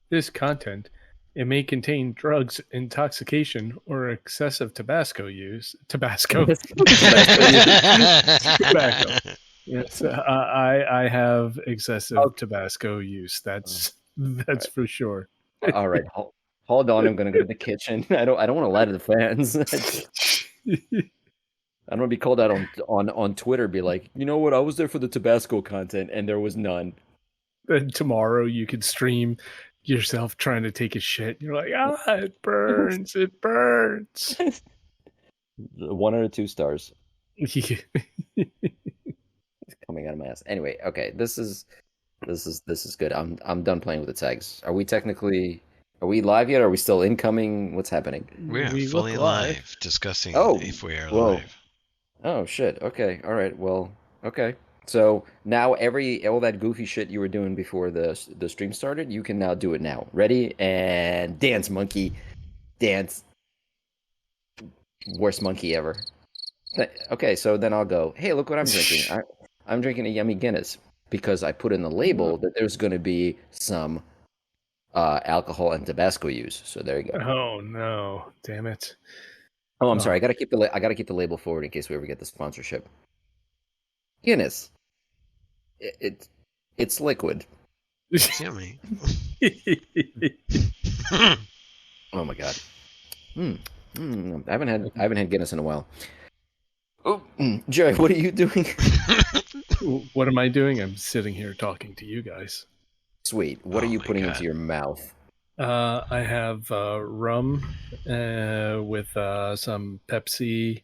This content, it may contain drugs, intoxication, or excessive Tabasco use. Tabasco. Tabasco use. Tobacco. Yes, I have excessive Okay. Tabasco use. All That's right. for sure. All right. Hold on. I'm gonna go to the kitchen. I don't want to lie to the fans. I don't want to be called out on Twitter. Be like, you know what? I was there for the Tabasco content, and there was none. Then tomorrow you could stream yourself trying to take a shit. You're like, it burns, it burns. 1 or 2 stars coming out of my ass. Anyway, okay. This is good. I'm done playing with the tags. Are we live yet? Are we still incoming? What's happening? We're We fully look live, discussing Oh, if we are whoa. live. Oh shit. Okay. All right. Well, okay. So now all that goofy shit you were doing before the stream started, you can now do it now. Ready and dance, monkey. Dance. Worst monkey ever. Okay, so then I'll go. Hey, look what I'm drinking. I'm drinking a yummy Guinness because I put in the label that there's going to be some alcohol and Tabasco use. So there you go. Oh no! Damn it! Oh, I'm sorry. I gotta keep the label forward in case we ever get the sponsorship. Guinness. It's liquid. It's yummy. Oh my god. I haven't had Guinness in a while. Oh, Jerry, what are you doing? What am I doing? I'm sitting here talking to you guys. Sweet. What are Oh you my putting God. into your mouth? I have rum with some Pepsi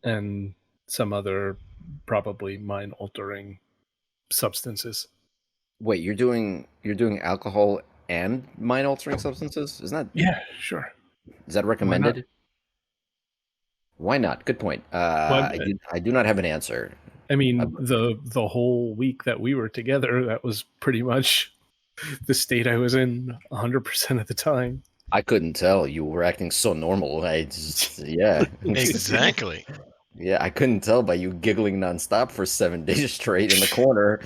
and some other probably mind-altering substances. Wait, you're doing alcohol and mind altering substances? Yeah, sure. Is that recommended? Why not? Good point. Well, I do not have an answer. I mean, the whole week that we were together, that was pretty much the state I was in 100% of the time. I couldn't tell. You were acting so normal. Yeah. Exactly. Yeah, I couldn't tell by you giggling nonstop for 7 days straight in the corner.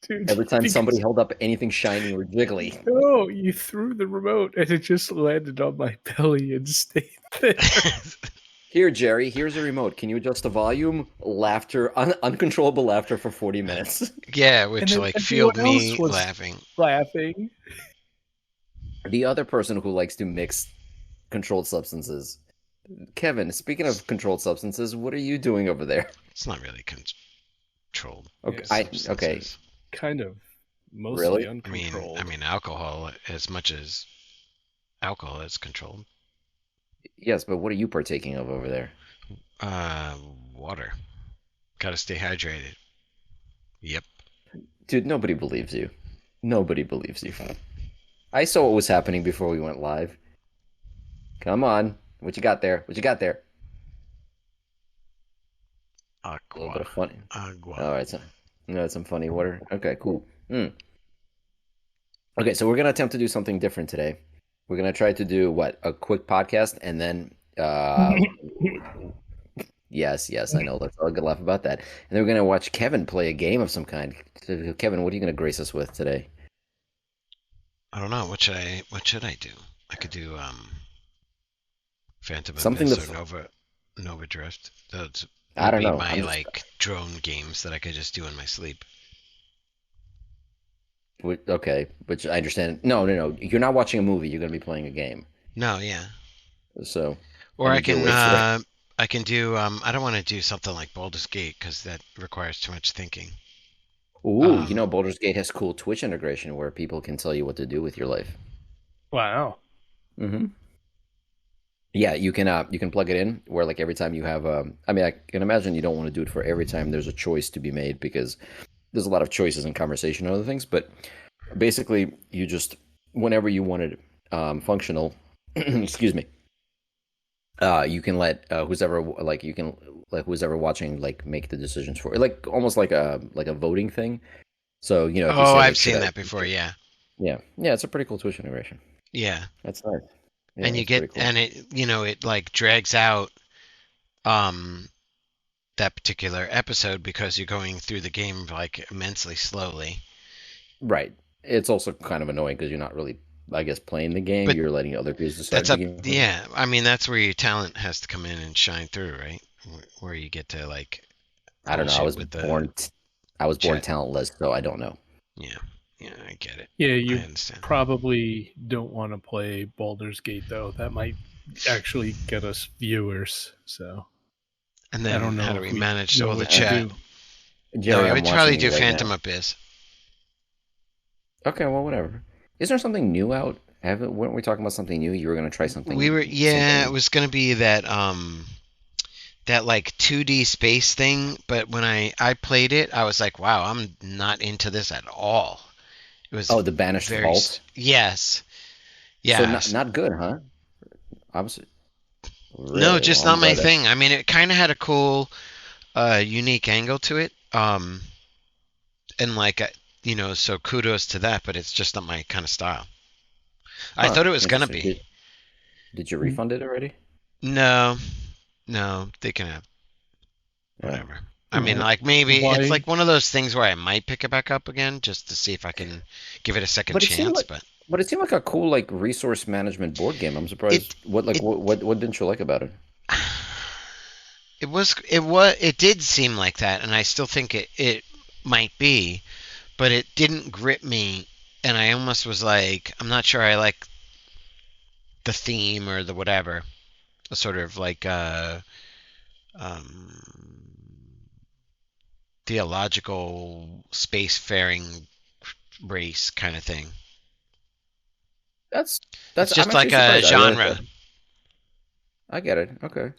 Dude, Every time because- somebody held up anything shiny or jiggly. No, you threw the remote and it just landed on my belly and stayed there. Here, Jerry, here's a remote. Can you adjust the volume? Laughter, uncontrollable laughter for 40 minutes. Yeah, which then like everyone fueled me else was- laughing. Laughing. The other person who likes to mix controlled substances. Kevin, speaking of controlled substances, what are you doing over there? It's not really controlled. Okay, Yes, okay. substances. Kind of mostly Really? uncontrolled. I mean, alcohol. As much as alcohol is controlled. Yes, but what are you partaking of over there? Water. Gotta stay hydrated. Yep. Dude, nobody believes you. Nobody believes you. I saw what was happening before we went live. Come on. What you got there? What you got there? A little bit of Agua. funny. Agua. All right, so some funny water. Okay, cool. Okay, so we're gonna attempt to do something different today. We're gonna try to do a quick podcast, and then yes, I know. Let's all get a laugh about that. And then we're gonna watch Kevin play a game of some kind. So, Kevin, what are you gonna grace us with today? I don't know. What should I do? I could do Phantom Something Abyss to or Nova Drift. Those I don't would be know. my I'm just- like drone games that I could just do in my sleep. Okay, which I understand. No. You're not watching a movie. You're gonna be playing a game. No, yeah. So, Or I need your can way for it. I can do I don't want to do something like Baldur's Gate because that requires too much thinking. Ooh, Baldur's Gate has cool Twitch integration where people can tell you what to do with your life. Wow. Mm-hmm. Yeah, you can plug it in where like every time you have I mean I can imagine you don't want to do it for every time there's a choice to be made because there's a lot of choices in conversation and other things, but basically you just whenever you want it functional, excuse me, you can let who's ever watching like make the decisions for like almost like a voting thing. So if you Oh, say, like, I've seen should I- that before. Yeah, Yeah, it's a pretty cool Twitch integration. yeah. That's nice. Yeah, And you that's pretty get cool. and it like drags out that particular episode because you're going through the game like immensely slowly. Right. It's also kind of annoying because you're not really I guess, playing the game. But You're letting other people decide that's the up. game. Yeah, I mean that's where your talent has to come in and shine through, right? Where you get to like I don't know. I bullshit was with the born. I was born chat. talentless, so I don't know. Yeah, yeah, I get it. Yeah, I you understand. probably don't want to play Baldur's Gate though. That might actually get us viewers. So And I then don't know how do if we we manage know all the what to chat? do. Jerry, No, I I'm would probably watching do you right Phantom now. Abyss. Okay, well, whatever. Is there something new out? Weren't we talking about something new? You were going to try We were, something. yeah, it was gonna be that like 2D space thing, but when I played it, I was like, wow, I'm not into this at all. It was Oh, the Banished very Vault. yes, So not yes. not good, huh? Obviously, No, really. Well, just I'm not my glad that. thing. I mean, it kind of had a cool, unique angle to it. And like, so kudos to that, but it's just not my kind of style. I Huh. thought it was gonna Interesting. be. Did you refund it already? No, no, they can have Yeah. whatever. I mean, like maybe it's Why? like one of those things where I might pick it back up again just to see if I can give it a second But it seemed chance. like, But but it seemed like a cool like resource management board game. I'm surprised. it What like it what didn't you like about it? it did seem like that, and I still think it might be, but it didn't grip me, and I almost was like, I'm not sure I like the theme or the whatever, a sort of like um, theological spacefaring race kind of thing. That's It's that's. I'm just actually like a surprised. I really genre. thought. I get it. Okay.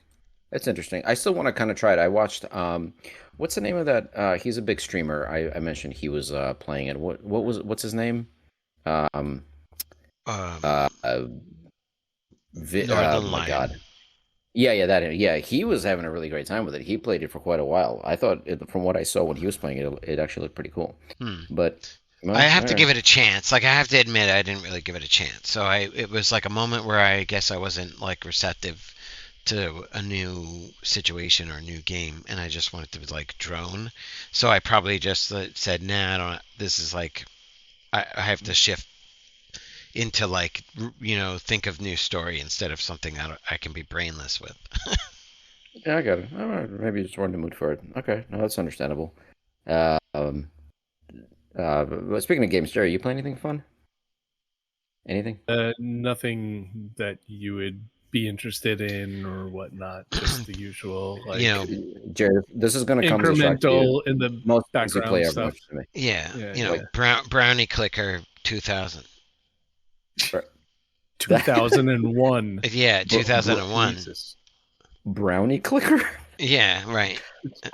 That's interesting. I still want to kind of try it. I watched what's the name of that? He's a big streamer. I mentioned he was playing it. What's his name? Um uh, Um, uh oh Northern my Lion. God. Yeah, he was having a really great time with it. He played it for quite a while. I thought from what I saw when he was playing it, it actually looked pretty cool. Hmm. But I well, have all to right. give it a chance. Like I have to admit, I didn't really give it a chance. So it was like a moment where I guess I wasn't like receptive to a new situation or a new game, and I just wanted to like drone. So I probably just said, nah, I don't. This is like I have to shift into like think of new story instead of something I can be brainless with. Yeah, I got it. All right, maybe you just weren't in the mood for it. Okay, no, that's understandable. Uh, um, but speaking of games, Jerry, you play anything fun? Anything? Nothing that you would be interested in or whatnot. Just the usual, you like know, Jared, this is going to come as a shock to you. incremental in the Most things you play background are stuff. much to me. yeah, Yeah, Like yeah. Brownie Clicker 2000. br- 2001. Yeah, br- br- 2001. Jesus. brownie clicker. Yeah, right.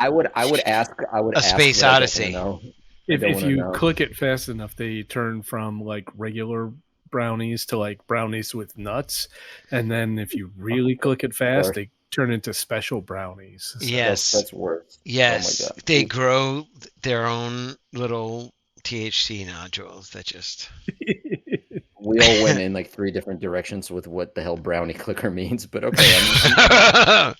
I would A ask, Space but I don't want to Odyssey. know. I don't If want to you know. click it fast enough, they turn from like regular brownies to like brownies with nuts, and then if you really click it fast, Worse. they turn into special brownies. So. Yes, That's worse. Oh my yes. god. They grow their own little THC nodules that just. We all went in like three different directions with what the hell brownie clicker means, but okay. I'm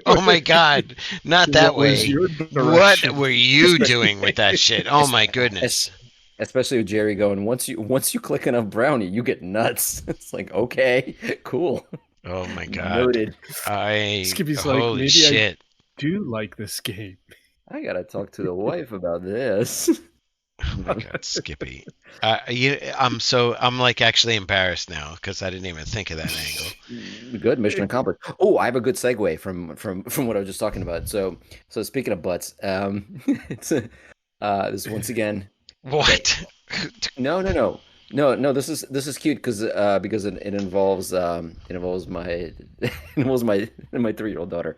Oh my God, not that What was way. your What direction? were you doing with that shit? Oh es- my es- goodness. especially with Jerry going, once you click enough brownie, you get nuts. It's like, okay, cool. Oh my God. Noted. Skippy's like, Holy maybe I shit. do like this game. I gotta talk to the wife about this. Oh my God, Skippy. I'm like actually embarrassed now because I didn't even think of that angle. Good, mission accomplished. Oh, I have a good segue from what I was just talking about. So speaking of butts, it's this once again. Okay, What? no. This is cute because it involves my it involves my 3-year-old daughter.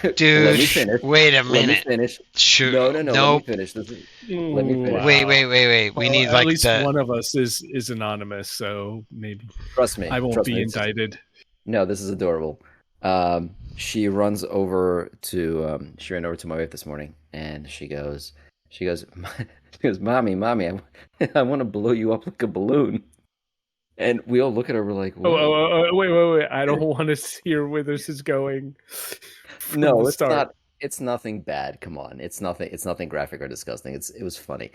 Let Dude, me finish. wait a Let me minute. finish. Sure. No. Let me Nope. finish. Let me finish. Wait, Wow. wait, wait, wait. We Well, need at like least the. one of us is anonymous, so maybe Trust me. I won't Trust be me. indicted. No, this is adorable. She runs over to she ran over to my wife this morning, and she goes, she goes, mommy, I want to blow you up like a balloon. And we all look at her, we're like, what? Wait! I don't want to hear where this is going. From No, the it's start. not. It's nothing bad. Come on, it's nothing. It's nothing graphic or disgusting. It was funny.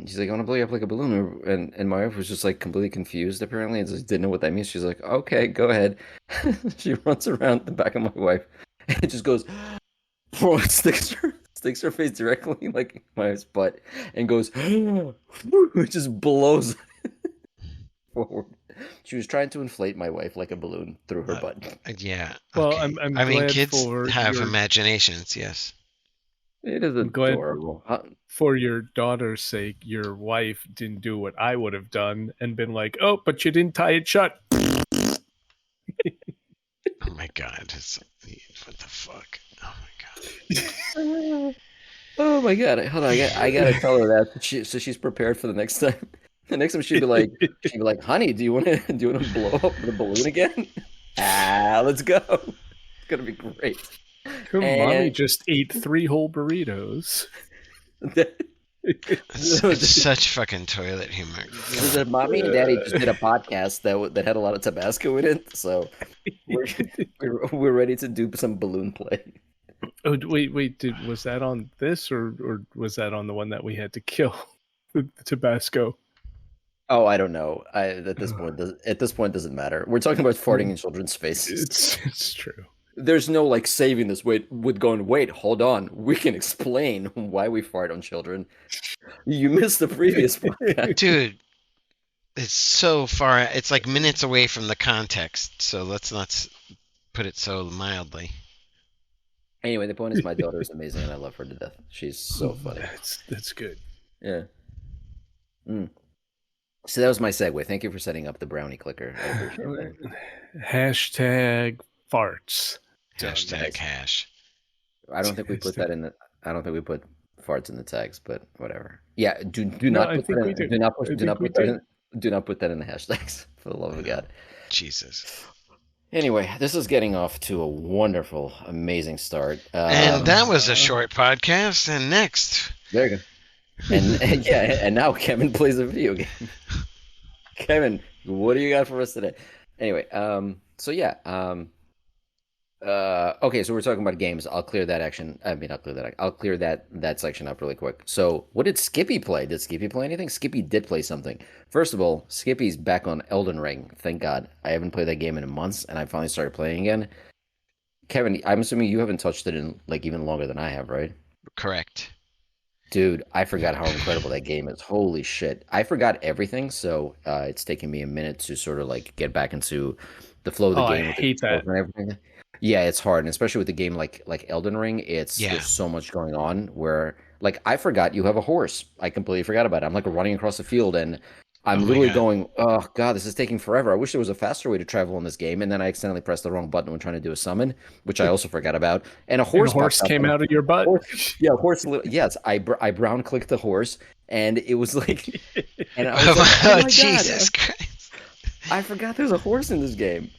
She's like, I want to blow you up like a balloon. And my wife was just like completely confused apparently and just didn't know what that means. She's like, okay, go ahead. She runs around the back of my wife and just goes, it sticks her face directly like my wife's butt and goes, it just blows forward. She was trying to inflate my wife like a balloon through her butt. Yeah. Well, Okay. I'm I mean, glad kids for have your imaginations. Yes. It is I'm glad adorable. for your daughter's sake, your wife didn't do what I would have done and been like, "Oh, but you didn't tie it shut." Oh my God. What the fuck? Oh my God. Oh my god! Hold on, I gotta tell her that so she's prepared for the next time. The next time she'd be like, "Honey, do you want to blow up the balloon again? Let's go. It's gonna be great." Mommy And just ate 3 whole burritos. It's such fucking toilet humor. Mommy and Daddy just did a podcast that had a lot of Tabasco in it, so we're ready to do some balloon play. Oh wait, was that on this or was that on the one that we had to kill the Tabasco? Oh, I don't know. At this point doesn't matter. We're talking about farting in children's faces. It's true. There's no like saving this. Wait, hold on. We can explain why we fart on children. You missed the previous podcast. Dude, it's so far. It's like minutes away from the context. So let's not put it so mildly. Anyway, the point is my daughter is amazing and I love her to death. She's so funny. That's good. Yeah. So that was my segue. Thank you for setting up the brownie clicker. I appreciate that. Hashtag farts. Hashtag hash. I don't think we put that in the. I don't think we put farts in the tags, but whatever. Yeah, do not put that in, do not put that in the hashtags for the love of God. Jesus. Anyway, this is getting off to a wonderful, amazing start. And that was a short podcast. And next, there you go. And yeah, and now Kevin plays a video game. Kevin, what do you got for us today? Anyway, so yeah, okay, so we're talking about games. I'll clear that action. I mean, I'll clear that section up really quick. So, what did Skippy play? Did Skippy play anything? Skippy did play something. First of all, Skippy's back on Elden Ring. Thank God. I haven't played that game in months, and I finally started playing again. Kevin, I'm assuming you haven't touched it in like even longer than I have, right? correct. Dude, I forgot how incredible that game is. Holy shit. I forgot everything, so it's taken me a minute to sort of like get back into the flow of the game. I hate that. And everything. Yeah, it's hard, and especially with a game like Elden Ring, there's so much going on where like I forgot you have a horse. I completely forgot about it. I'm like running across the field and I'm literally going, oh god, this is taking forever. I wish there was a faster way to travel in this game. And then I accidentally pressed the wrong button when trying to do a summon, which I also forgot about. And a horse came out of your butt. Horse. Yes, I brown clicked the horse, and it was like, and I was like, oh my Jesus Christ! I forgot there's a horse in this game.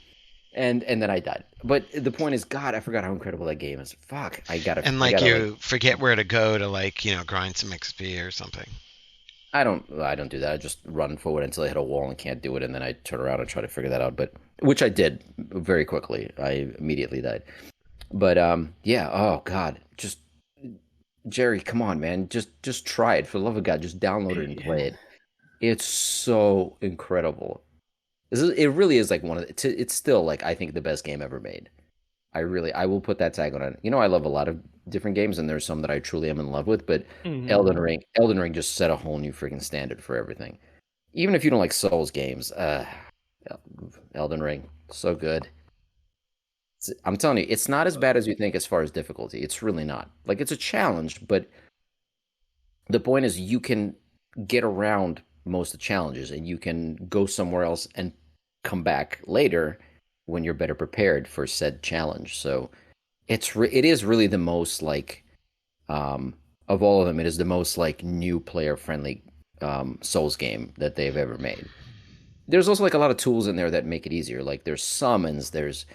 And then I died. But the point is, God, I forgot how incredible that game is. Fuck, I gotta. And like you forget where to go to like grind some XP or something. I don't do that. I just run forward until I hit a wall and can't do it, and then I turn around and try to figure that out. But which I did very quickly. I immediately died. But yeah. Oh God, just Jerry, come on, man. Just try it for the love of God. Just download it and play it. It's so incredible. It really is like it's still like I think the best game ever made. I will put that tag on it. I love a lot of different games, and there's some that I truly am in love with, but Elden Ring just set a whole new freaking standard for everything. Even if you don't like Souls games, Elden Ring, so good. I'm telling you, it's not as bad as you think as far as difficulty. It's really not. Like, it's a challenge, but the point is you can get around most of the challenges, and you can go somewhere else and come back later when you're better prepared for said challenge. So it is really the most like of all of them, it is the most like new player friendly Souls game that they've ever made. There's also like a lot of tools in there that make it easier. Like there's summons, there's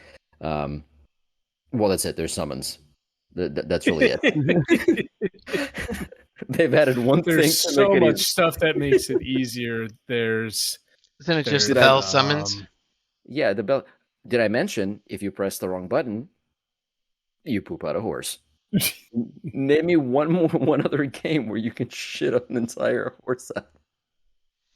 well, that's it. There's summons. That's really it. They've added one thing. There's so much stuff that makes it easier. Isn't it just bell summons? Yeah, the bell. Did I mention if you press the wrong button, you poop out a horse? Name me one other game where you can shit on an entire horse out.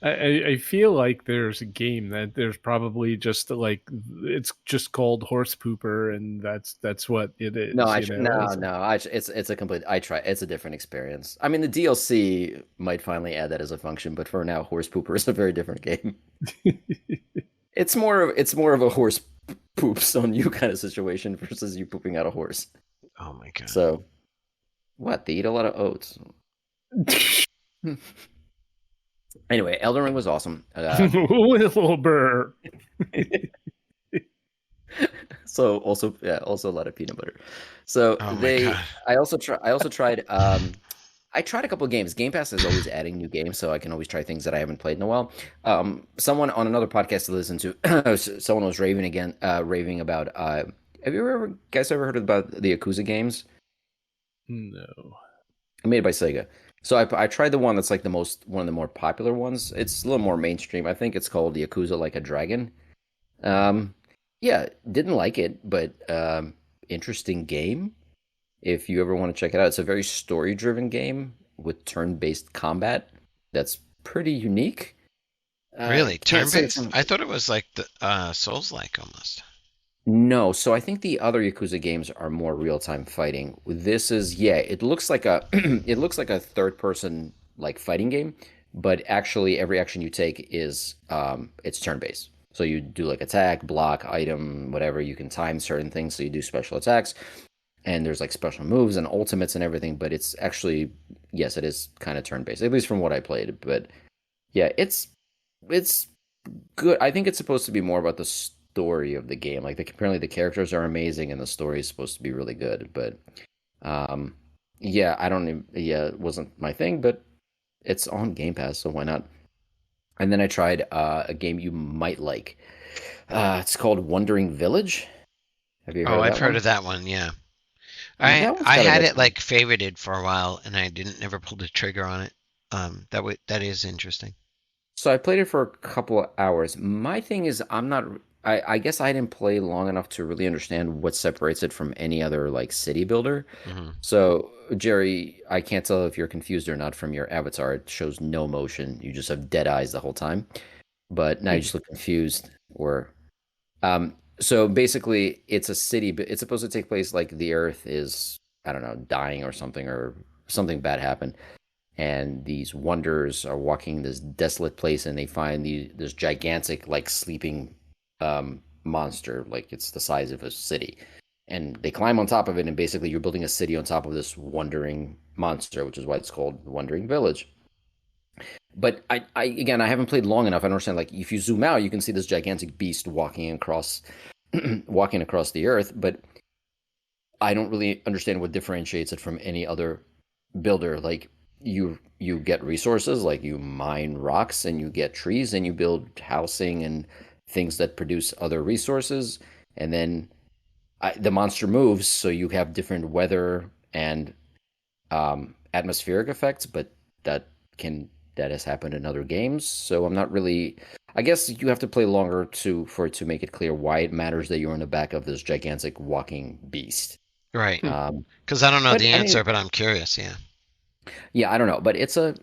I feel like there's a game that there's probably just like it's just called Horse Pooper, and that's what it is. No, it's a complete. I try. It's a different experience. I mean, the DLC might finally add that as a function, but for now, Horse Pooper is a very different game. It's more of a horse poops on you kind of situation versus you pooping out a horse. Oh my god. So, what? They eat a lot of oats. Anyway, Elden Ring was awesome. Wilbur. So also a lot of peanut butter. So Oh my god. I also tried I tried a couple of games. Game Pass is always adding new games, so I can always try things that I haven't played in a while. Someone on another podcast to listen to, someone was raving about. Have you guys ever heard about the Yakuza games? No. Made by Sega. So I tried the one that's like one of the more popular ones. It's a little more mainstream. I think it's called Yakuza Like a Dragon. Yeah, didn't like it, but interesting game. If you ever want to check it out, it's a very story-driven game with turn-based combat. That's pretty unique. Really? Can't say Turn-based? I thought it was like the Souls-like almost. No, so I think the other Yakuza games are more real-time fighting. This is, yeah, it looks like a it looks like a third-person like fighting game, but actually every action you take is it's turn-based. So you do like attack, block, item, whatever. You can time certain things, so you do special attacks, and there's like special moves and ultimates and everything. But it's actually, yes, it is kind of turn-based, at least from what I played. But yeah, it's good. I think it's supposed to be more about the story of the game. Like apparently the characters are amazing and the story is supposed to be really good. But yeah, I don't even, yeah, it wasn't my thing, but it's on Game Pass, so why not? And then I tried a game you might like. It's called Wandering Village. Have you heard Oh, of I've that heard one? of that one, yeah. That one's I got a had good. it like favorited for a while and I didn't never pull the trigger on it. That is interesting. So I played it for a couple of hours. My thing is, I'm not. I guess I didn't play long enough to really understand what separates it from any other like city builder. Hmm. So Jerry, I can't tell if you're confused or not from your avatar. It shows no motion. You just have dead eyes the whole time. But now you just look confused. Or so basically, it's a city, but it's supposed to take place like the Earth is, I don't know, dying or something bad happened and these wanderers are walking this desolate place and they find this gigantic like sleeping monster, like it's the size of a city, and they climb on top of it, and basically you're building a city on top of this wandering monster, which is why it's called Wandering Village. But I again, I haven't played long enough. I don't understand, like if you zoom out you can see this gigantic beast walking across walking across the earth, but I don't really understand what differentiates it from any other builder. Like you get resources, like you mine rocks and you get trees and you build housing and things that produce other resources, and then the monster moves, so you have different weather and atmospheric effects, but that has happened in other games. So I'm not really. I guess you have to play longer for it to make it clear why it matters that you're on the back of this gigantic walking beast. Right. Um, Because I don't know but the I mean, answer, but I'm curious, yeah. yeah, I don't know, but it's a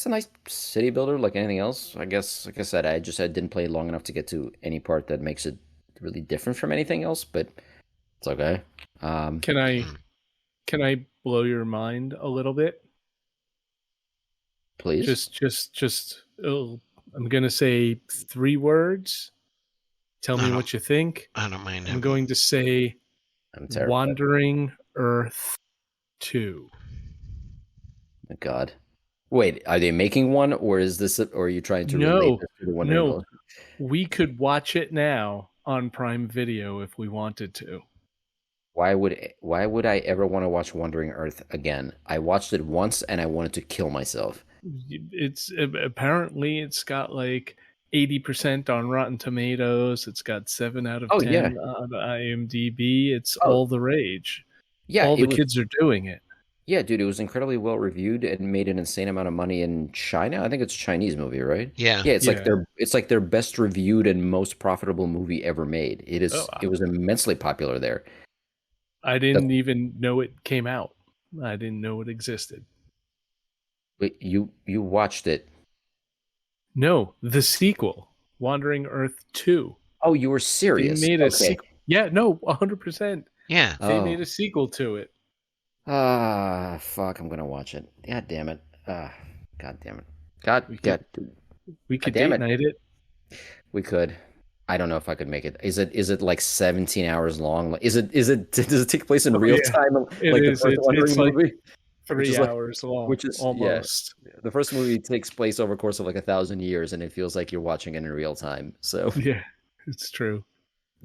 nice city builder like anything else. I guess, like I said, I didn't play long enough to get to any part that makes it really different from anything else, but it's okay. Can I Hmm. can I blow your mind a little bit? Please. Just I'm gonna say 3 words. Tell I me don't what you think. I don't mind I'm him. going to say I'm terrified. Wandering Earth 2. Oh, God. Wait, are they making one, or or are you trying to relate No, this to the Wondering no, Village? we could watch it now on Prime Video if we wanted to. Why would I ever want to watch Wandering Earth again? I watched it once and I wanted to kill myself. It's apparently it's got like 80% on Rotten Tomatoes. It's got 7 out of Oh yeah. 10 on IMDb. It's Oh all the rage. yeah, All it the was. kids are doing it. Yeah, dude, it was incredibly well reviewed and made an insane amount of money in China. I think it's a Chinese movie, right? Yeah. Yeah, Yeah. it's like their best reviewed and most profitable movie ever made. Oh, It was immensely popular there. I The, didn't even know it came out. I didn't know it existed. wait, you watched it? No, the sequel, Wandering Earth 2. Oh, you were They serious? made a Okay. sequel. Yeah, no, 100%. Yeah. They made Oh, a sequel to it. fuck! I'm gonna watch it. God damn it! God damn it! God, We could God, we God could damn date it! night it. We could. I don't know if I could make it. Is it like 17 hours long? Is it does it take place in Oh real yeah, time it like the is. first It's Wandering like movie? Which is 3 hours long, which is yeah. almost. The first movie takes place over a course of like 1,000 years, and it feels like you're watching it in real time. So, Yeah, it's true.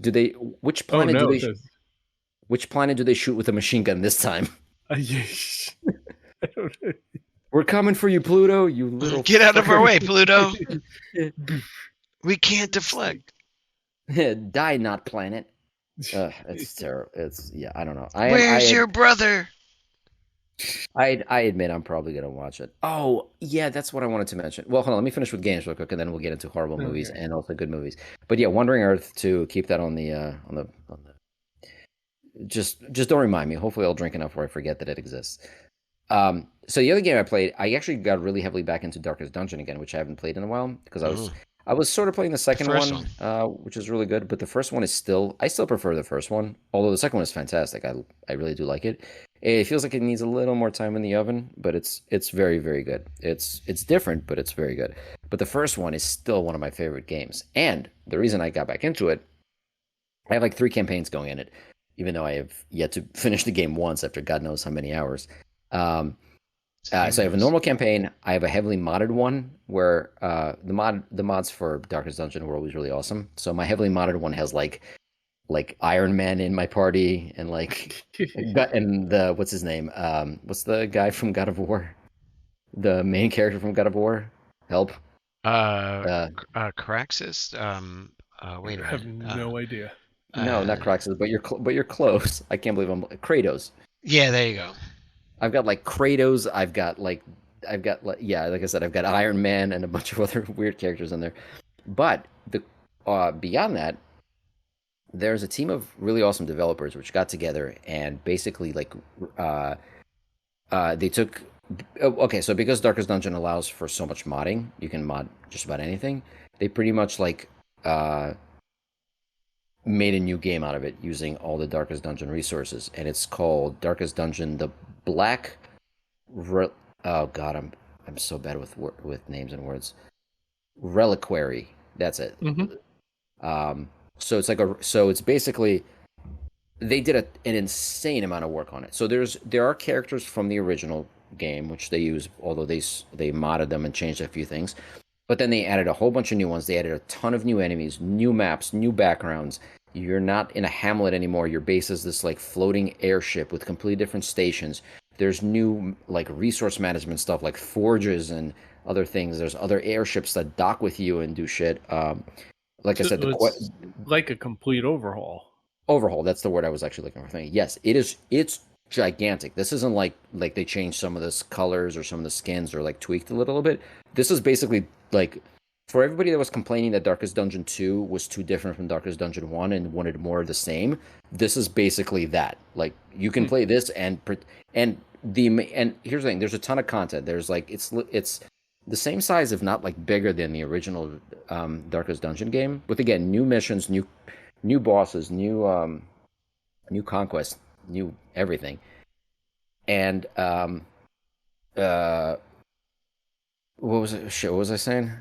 do they? Which Oh planet do no, they? Which planet do they shoot with a machine gun this time? yeah, I don't know. We're coming for you, Pluto. You little Get out of our fucker. way, Pluto. We can't deflect. Die, not planet. It's terrible. It's yeah. I don't know. I am. Where's your brother? I admit I'm probably gonna watch it. Oh yeah, that's what I wanted to mention. Well, hold on. Let me finish with games real quick, and then we'll get into horrible movies Okay. and also good movies. But yeah, Wandering Earth to keep that on the. Just don't remind me. Hopefully, I'll drink enough where I forget that it exists. So the other game I played, I actually got really heavily back into Darkest Dungeon again, which I haven't played in a while because Oh, I was sort of playing the the second first one, one. which is really good, but the first one is I still prefer the first one, although the second one is fantastic. I really do like it. It feels like it needs a little more time in the oven, but it's very very good. It's different, but it's very good. But the first one is still one of my favorite games, and the reason I got back into it, I have like 3 campaigns going in it, even though I have yet to finish the game once after God knows how many hours. Um, Same so I have a goes. normal campaign. I have a heavily modded one where the mods for Darkest Dungeon were always really awesome. So my heavily modded one has like Iron Man in my party and like and the what's his name? What's the guy from God of War? The main character from God of War? Help. Uh, Uh, Caraxes. Wait a I have minute. no idea. no, not Croxus, but you're close. I can't believe I'm Kratos. Yeah, there you go. I've got like Kratos. I've got like yeah, like I said, I've got Iron Man and a bunch of other weird characters in there. But the beyond that, there's a team of really awesome developers which got together and basically like uh, they took okay, so because Darkest Dungeon allows for so much modding, you can mod just about anything. They pretty much like uh, made a new game out of it using all the Darkest Dungeon resources, and it's called Darkest Dungeon: The Black. Re- oh God, I'm so bad with names and words. Reliquary. That's it. Hmm. So it's basically they did an insane amount of work on it. So there are characters from the original game which they use, although they modded them and changed a few things. But then they added a whole bunch of new ones. They added a ton of new enemies, new maps, new backgrounds. You're not in a hamlet anymore. Your base is this like floating airship with completely different stations. There's new like resource management stuff like forges and other things. There's other airships that dock with you and do shit. Like I So said, it's like a complete overhaul. overhaul. That's the word I was actually looking for. Yes, it is. It's gigantic. This isn't like they changed some of the colors or some of the skins or like tweaked a little bit. This is basically like for everybody that was complaining that Darkest Dungeon 2 was too different from Darkest Dungeon 1 and wanted more of the same. This is basically that. Like you can Hmm. play this and and here's the thing. There's a ton of content. There's like it's the same size, if not like bigger than the original Darkest Dungeon game. With again new missions, new bosses, new conquests, new everything. And uh, what was it? Shit, what was I saying?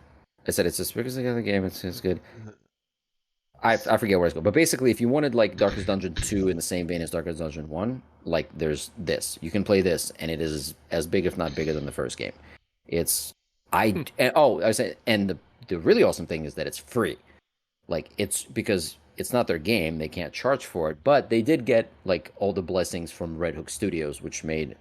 I said it's as big as the other game. It's good. I forget where it's going, but basically, if you wanted like Darkest Dungeon 2 in the same vein as Darkest Dungeon 1, like there's this. You can play this, and it is as big, if not bigger, than the first game. It's I Hmm. and, oh I was saying, and the really awesome thing is that it's free. Like it's because it's not their game, they can't charge for it, but they did get like all the blessings from Red Hook Studios, which made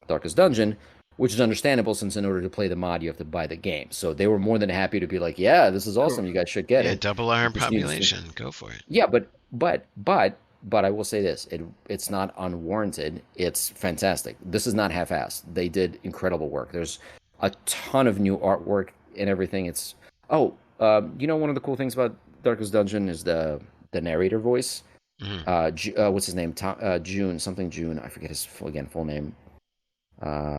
Darkest Dungeon, which is understandable since in order to play the mod you have to buy the game. So they were more than happy to be like, yeah, this is awesome, you guys should get Yeah, it. double You iron just need to population. Go for it. yeah, but I will say this: it's not unwarranted. It's fantastic. This is not half-assed. They did incredible work. There's a ton of new artwork and everything. It's one of the cool things about Darkest Dungeon is the narrator voice. Mhm. What's his name? June something June. I forget his full name. Uh,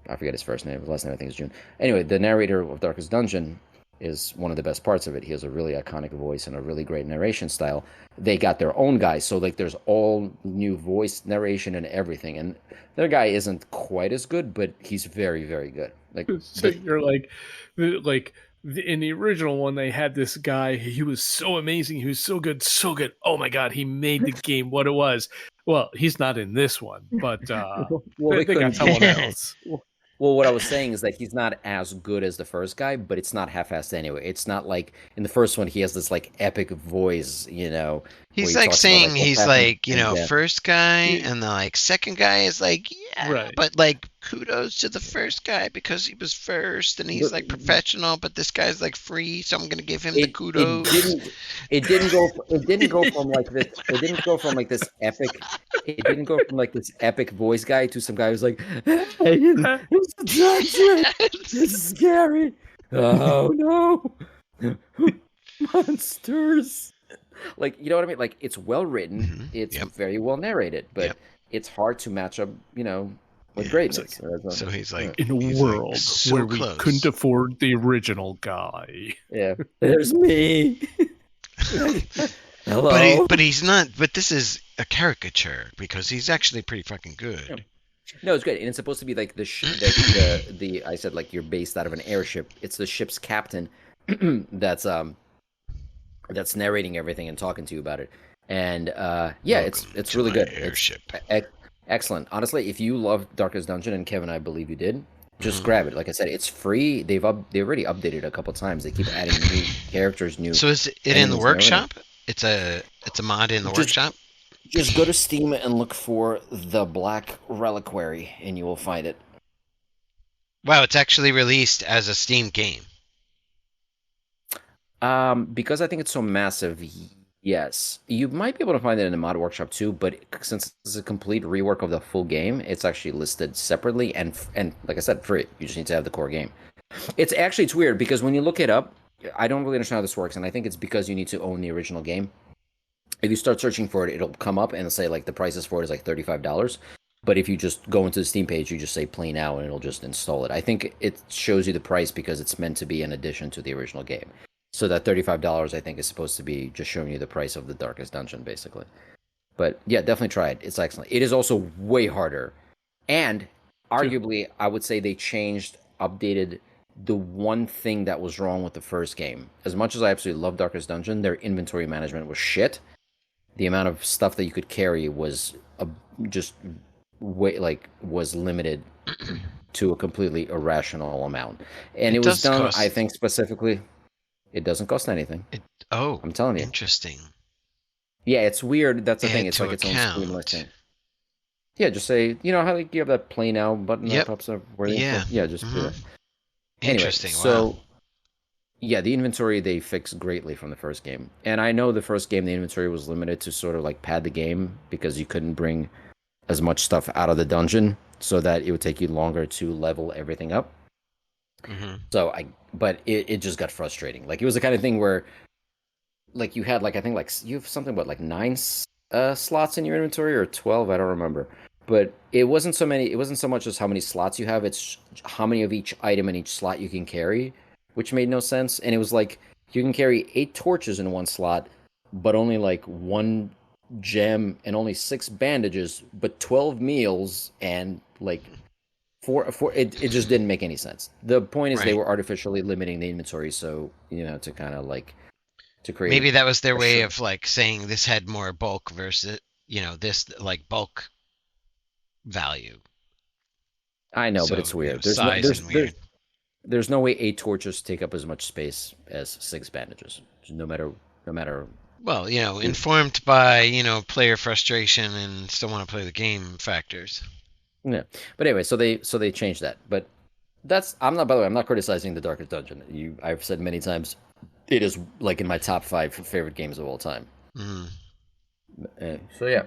I forget his first name. His last name I think is June. Anyway, the narrator of Darkest Dungeon is one of the best parts of it. He has a really iconic voice and a really great narration style. They got their own guy, so like there's all new voice narration and everything. And their guy isn't quite as good, but he's very, very good. Like So the you're like in the original one, they had this guy. He was so amazing. He was so good, so good. Oh my god, he made the game what it was. Well, he's not in this one, but well, they, they they got couldn't be. someone else. Well, what I was saying is that he's not as good as the first guy, but it's not half-assed anyway. It's not like in the first one he has this like epic voice, where He's he like talks about like saying what's he's happening like, and death. first guy, He- and the like second guy is like, yeah, right. but like kudos to the first guy because he was first and he's like The- professional, but this guy's like free, so I'm gonna give him the it kudos. didn't go from like this it didn't go from like this epic it didn't go from like this epic voice guy to some guy who's like, hey, it's a dungeon, it's scary, oh no, monsters. Like, you know what I mean? Like, it's well written, it's Yep. very well narrated, but Yep. it's hard to match up, with Yeah. It's like greatness. So Yeah. in a he's like world so where we couldn't close. afford the original guy. Yeah. There's me. Hello. But he's not. But this is a caricature because he's actually pretty fucking Yeah. good. No, it's good, and it's supposed to be like the I said like you're based out of an airship. It's the ship's captain that's that's narrating everything and talking to you about it. And yeah, it's Welcome it's to really my good. airship. Excellent. Honestly, if you love Darkest Dungeon, and Kevin, I believe you did, just hmm grab it. Like I said, it's free. They already updated it a couple times. They keep adding new characters, new So is it in the enemies, and everything. workshop? It's a mod in the Just workshop. just go to Steam and look for the Black Reliquary, and you will find it. Wow, it's actually released as a Steam game. Because I think it's so massive, yes. You might be able to find it in the mod workshop too, but since it's a complete rework of the full game, it's actually listed separately and like I said, free. You just need to have the core game. It's weird because when you look it up, I don't really understand how this works, and I think it's because you need to own the original game. If you start searching for it, it'll come up and say like the prices for it is like $35. But if you just go into the Steam page, you just say play now and it'll just install it. I think it shows you the price because it's meant to be an addition to the original game. So that $35 I think is supposed to be just showing you the price of the Darkest Dungeon basically. But yeah, definitely try it. It's excellent. It is also way harder. And Too. arguably I would say they updated the one thing that was wrong with the first game. As much as I absolutely love Darkest Dungeon, their inventory management was shit. The amount of stuff that you could carry was just way like was limited to a completely irrational amount, and It it was does done. I cost. think specifically, it doesn't cost anything. It. Oh, I'm telling you. interesting. Yeah, it's weird. That's the thing. Add It's to like its own Steam account. listing. Yeah, just say how like you have that play now button that Yep. pops up where the Yeah. info. Yeah, just do hmm that. Anyway, Interesting. Wow. so yeah, the inventory they fixed greatly from the first game, and I know the first game the inventory was limited to sort of like pad the game because you couldn't bring as much stuff out of the dungeon so that it would take you longer to level everything up. hmm But it just got frustrating. Like it was the kind of thing where like you had like I think like you have something about like nine slots in your inventory or 12, I don't remember. But it wasn't so many. It wasn't so much as how many slots you have. It's how many of each item in each slot you can carry, which made no sense. And it was like you can carry 8 torches in one slot, but only like one gem and only 6 bandages, but 12 meals and like four. It just didn't make any sense. The point is they Right. were artificially limiting the inventory, so to kind of like to create Maybe that was their a way short. of like saying this had more bulk versus this like bulk value. I know, but So it's weird. There's no size and weird. there's no way 8 torches take up as much space as 6 bandages. No matter. Well, informed by player frustration and still want to play the game factors. Yeah. But anyway, so they changed that. But that's I'm not by the way, I'm not criticizing the Darkest Dungeon. I've said many times it is like in my top 5 favorite games of all time. hmm So yeah.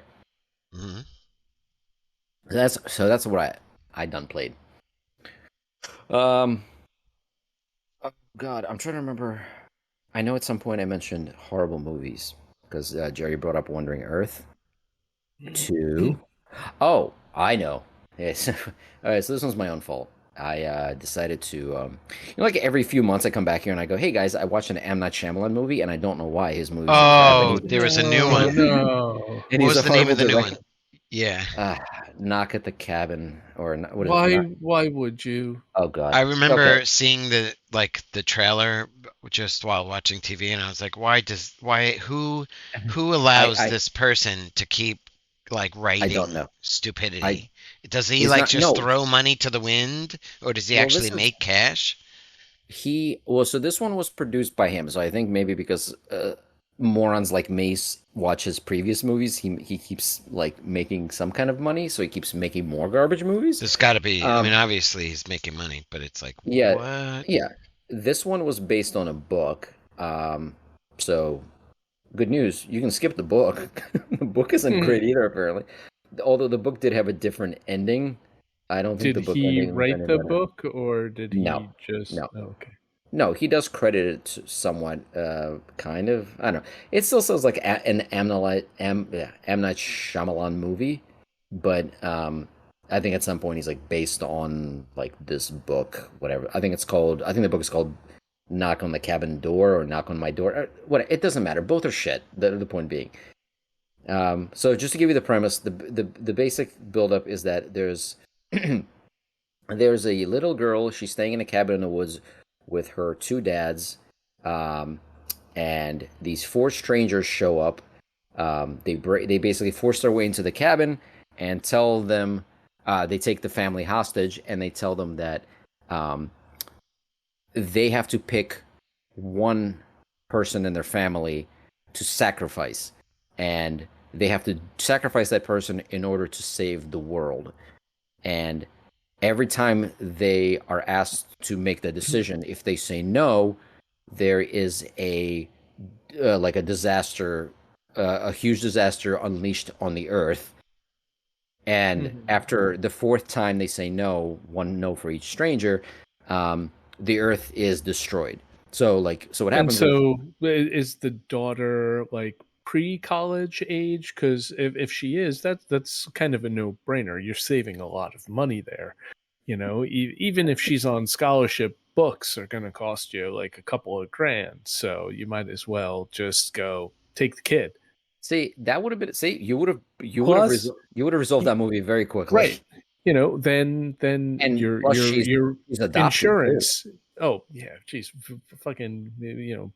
hmm That's what I done played. Um oh God, I'm trying to remember. I know at some point I mentioned horrible movies. because Jerry brought up Wandering Earth. Mm-hmm. 2. Oh, I know. Yes. All right, so this one's my own fault. I decided to, like every few months I come back here and I go, hey guys, I watched an M. Night Shyamalan movie and I don't know why his movies are crap. Oh, there was a new Oh one. no! And What he's was a the name horrible of the new director. one? Yeah. Uh, Knock at the Cabin, or what is it? Why? Not, Why would you? oh God. I Okay. remember seeing the trailer just while watching TV, and I was like, who allows I this person to keep like I don't writing know. I stupidity? Does he It's like not, just no. throw money to the wind, or does he Well, actually this is make cash? so this one was produced by him. So I think maybe because morons like Mace watch his previous movies, he keeps like making some kind of money, so he keeps making more garbage movies. There's got to be. I mean, Um, obviously he's making money, but it's like, yeah, what? yeah. This one was based on a book. So good news, you can skip the book. The book isn't Hmm. great either, apparently. Although the book did have a different ending. I don't think Did the book he ending was write any the better. book, or did No, he just? no. Oh, okay. No, he does credit it somewhat, kind of. I don't know. It still sounds like an M. Night Shyamalan movie, but I think at some point he's like based on like this book, whatever. I think it's called. I think the book is called "Knock on the Cabin Door" or "Knock on My Door." What? It doesn't matter. Both are shit. The point being. So just to give you the premise, the basic buildup is that there's a little girl. She's staying in a cabin in the woods with her two dads, um, and these four strangers show up. They basically force their way into the cabin and tell them they take the family hostage and they tell them that um, they have to pick one person in their family to sacrifice, and they have to sacrifice that person in order to save the world. And every time they are asked to make the decision, if they say no, there is a like a disaster, a huge disaster unleashed on the earth. And Mhm. after the fourth time they say no, one no for each stranger, the earth is destroyed. So what And happens is so, is the daughter like pre-college age? Because if she is, that's kind of a no-brainer. You're saving a lot of money there. Even if she's on scholarship, books are going to cost you like a couple of grand. So you might as well just go take the kid. see that would have been see Plus, you would have resolved that movie very quickly. right. Then And your plus your she's adopted too. insurance. Oh yeah, geez, fucking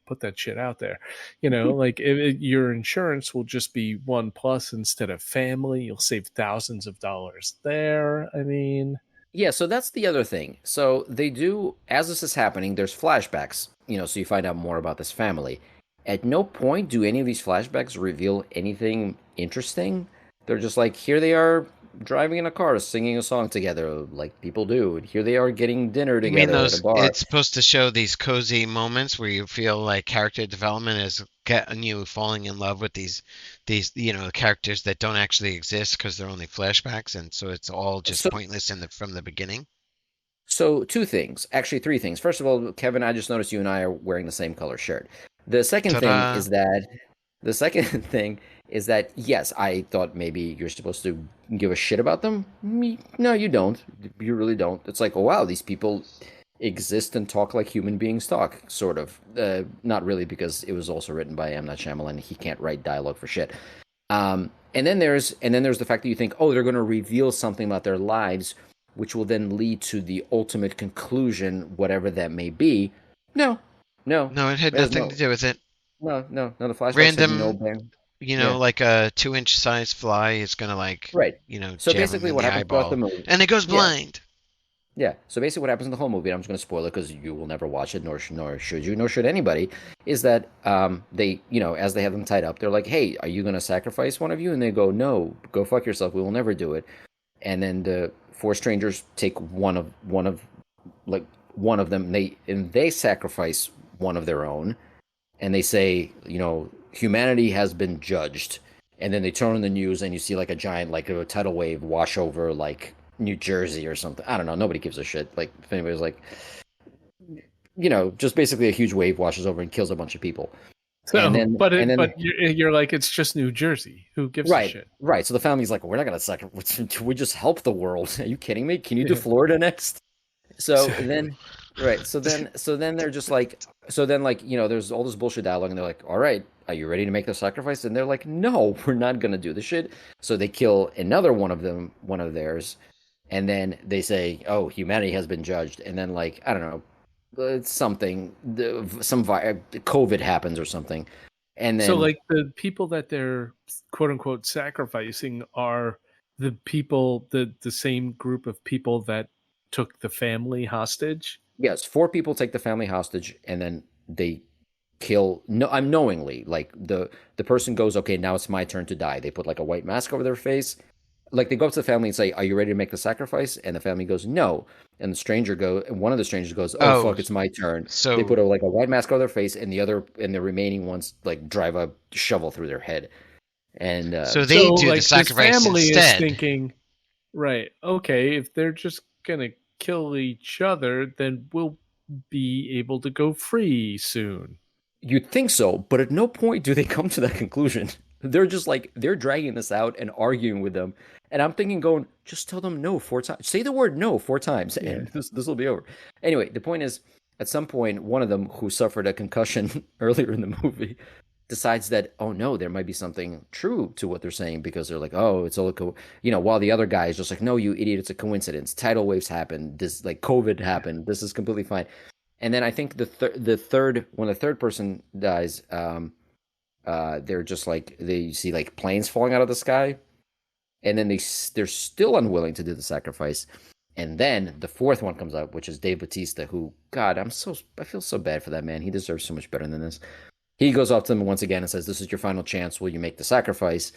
put that shit out there. Like your insurance will just be one plus instead of family. You'll save thousands of dollars there. I mean, Yeah, so that's the other thing. So they do, as this is happening, there's flashbacks, so you find out more about this family. At no point do any of these flashbacks reveal anything interesting. They're just like, here they are driving in a car, singing a song together, like people do. And here they are getting dinner You mean together at a those? bar. It's supposed to show these cozy moments where you feel like character development is getting you falling in love with these characters that don't actually exist because they're only flashbacks, and so it's all just So, pointless from the beginning. so two things, actually three things. First of all, Kevin, I just noticed you and I are wearing the same color shirt. The second thing Ta-da! is that The second thing is that yes, I thought maybe you're supposed to give a shit about them. No, you don't. You really don't. It's like, oh wow, these people exist and talk like human beings talk, sort of. Not really, because it was also written by M. Night Shyamalan. He can't write dialogue for shit. And then there's the fact that you think, oh, they're going to reveal something about their lives, which will then lead to the ultimate conclusion, whatever that may be. No, no, No, it had there's nothing to no, do with it. no. The flashbacks have no Random, bearing. Yeah. like a 2-inch size fly is gonna Right. So jab him basically, in what the happens throughout the eyeball, movie? and it goes Yeah, blind. yeah. So basically, what happens in the whole movie, and I'm just going to spoil it because you will never watch it, nor should you, nor should anybody, is that they, as they have them tied up, they're like, "Hey, are you going to sacrifice one of you?" And they go, "No, go fuck yourself. We will never do it." And then the four strangers take one of them, and they sacrifice one of their own, and they say, humanity has been judged. And then they turn on the news and you see like a giant, like a tidal wave wash over like New Jersey or something. I don't know. Nobody gives a shit. Like if anybody's like, just basically a huge wave washes over and kills a bunch of people. And So, then but and then you're like, it's just New Jersey. Who gives a right, shit? right. So the family's like, we're not gonna sacrifice. We just help the world. Are you kidding me? Can you do Florida next? So Exactly. then, right. So then they're just like, so then like there's all this bullshit dialogue, and they're like, all right, are you ready to make the sacrifice? And they're like, no, we're not gonna do the shit. So they kill another one of them, one of theirs, and then they say, oh, humanity has been judged. And then like I don't know, it's something, COVID happens or something, and So, then like, the people that they're quote unquote sacrificing are the people, the same group of people that took the family hostage. yes, four people take the family hostage, and then they kill. No, I'm knowingly like the person goes, okay, now it's my turn to die. They put like a white mask over their face, like they go up to the family and say, "Are you ready to make the sacrifice?" And the family goes, "No." And one of the strangers goes, "Oh Oh, fuck, it's my turn." They put so like a white mask over their face, and the remaining ones like drive a shovel through their head. And so they So, do the like, this sacrifice family is instead. thinking, right, okay, if they're just gonna kill each other, then we'll be able to go free soon. you'd think so, but at no point do they come to that conclusion. They're just like they're dragging this out and arguing with them. And I'm thinking, going, just tell them no 4 times. Say the word no 4 times, Yeah. and this will be over. Anyway, the point is, at some point, one of them who suffered a concussion earlier in the movie decides that, oh no, there might be something true to what they're saying, because they're like, oh, it's all while the other guy is just like, no, you idiot, it's a coincidence. Tidal waves happen. This like COVID happened. This is completely fine. And then I think the third when the third person dies, they're just like they see like planes falling out of the sky, and then they're still unwilling to do the sacrifice. And then the fourth one comes up, which is Dave Bautista, who, God, I feel so bad for that man. He deserves so much better than this. He goes up to them once again and says, "This is your final chance. Will you make the sacrifice?"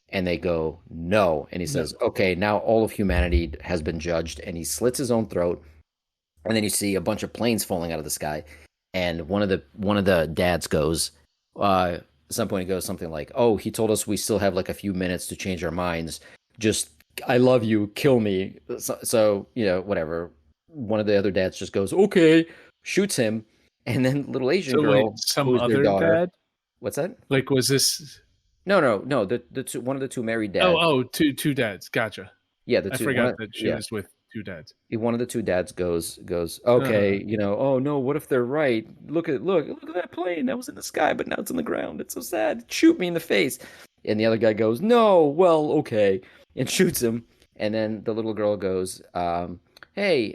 And they go, "No." And he No. says, "Okay, now all of humanity has been judged." And he slits his own throat. And then you see a bunch of planes falling out of the sky. And one of the dads goes, at some point he goes something like, "Oh, he told us we still have like a few minutes to change our minds. Just, I love you, kill me." So whatever. One of the other dads just goes, "Okay," shoots him, and then little Asian So, like, girl, some who is their other daughter. dad? What's that? Like, was this? No, no, no. One of the two married Oh, dads. two dads. Gotcha. Yeah, the I two one. forgot that she Yeah, was with two dads. one of the two dads goes, okay, oh no, what if they're right? Look at that plane that was in the sky, but now it's on the ground. It's so sad. Shoot me in the face. And the other guy goes, no, well, okay, and shoots him. And then the little girl goes, hey,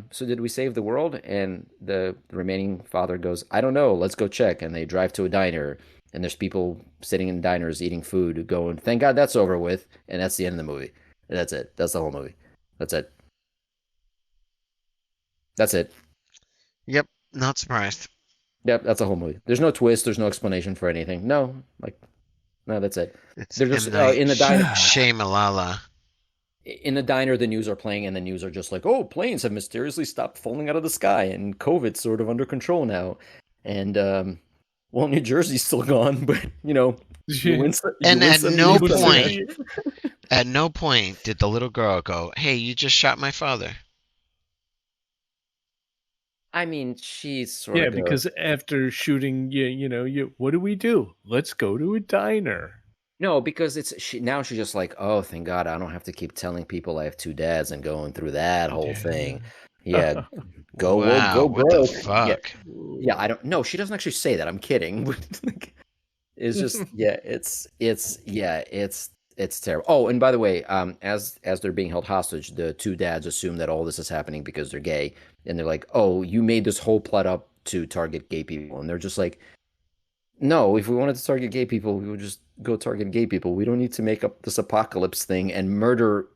so did we save the world? And the remaining father goes, I don't know, let's go check. And they drive to a diner, and there's people sitting in diners eating food, going, thank God that's over with. And that's the end of the movie. And that's it. That's the whole movie. That's it. That's it. Yep, not surprised. Yep, that's the whole movie. There's no twist. There's no explanation for anything. No, like, no, that's it. It's They're just M Night in the diner. Shyamalan. In the diner, the news are playing, and the news are just like, "Oh, planes have mysteriously stopped falling out of the sky, and COVID's sort of under control now." And well, New Jersey's still gone, but you win some, you And win at some, you no lose some. point, at no point did the little girl go, "Hey, you just shot my father." I mean, she sort Yeah, of goes. because after shooting, what do we do? Let's go to a diner. No, because now she's just like, oh, thank God, I don't have to keep telling people I have two dads and going through that whole thing. Yeah, Yeah. go woke, Wow, go what the broke. Yeah, fuck? yeah. I don't. No, she doesn't actually say that. I'm kidding. It's just, yeah. It's terrible. Oh, and by the way, as they're being held hostage, the two dads assume that all this is happening because they're gay, and they're like, oh, you made this whole plot up to target gay people, and they're just like, no, if we wanted to target gay people, we would just go target gay people. We don't need to make up this apocalypse thing and murder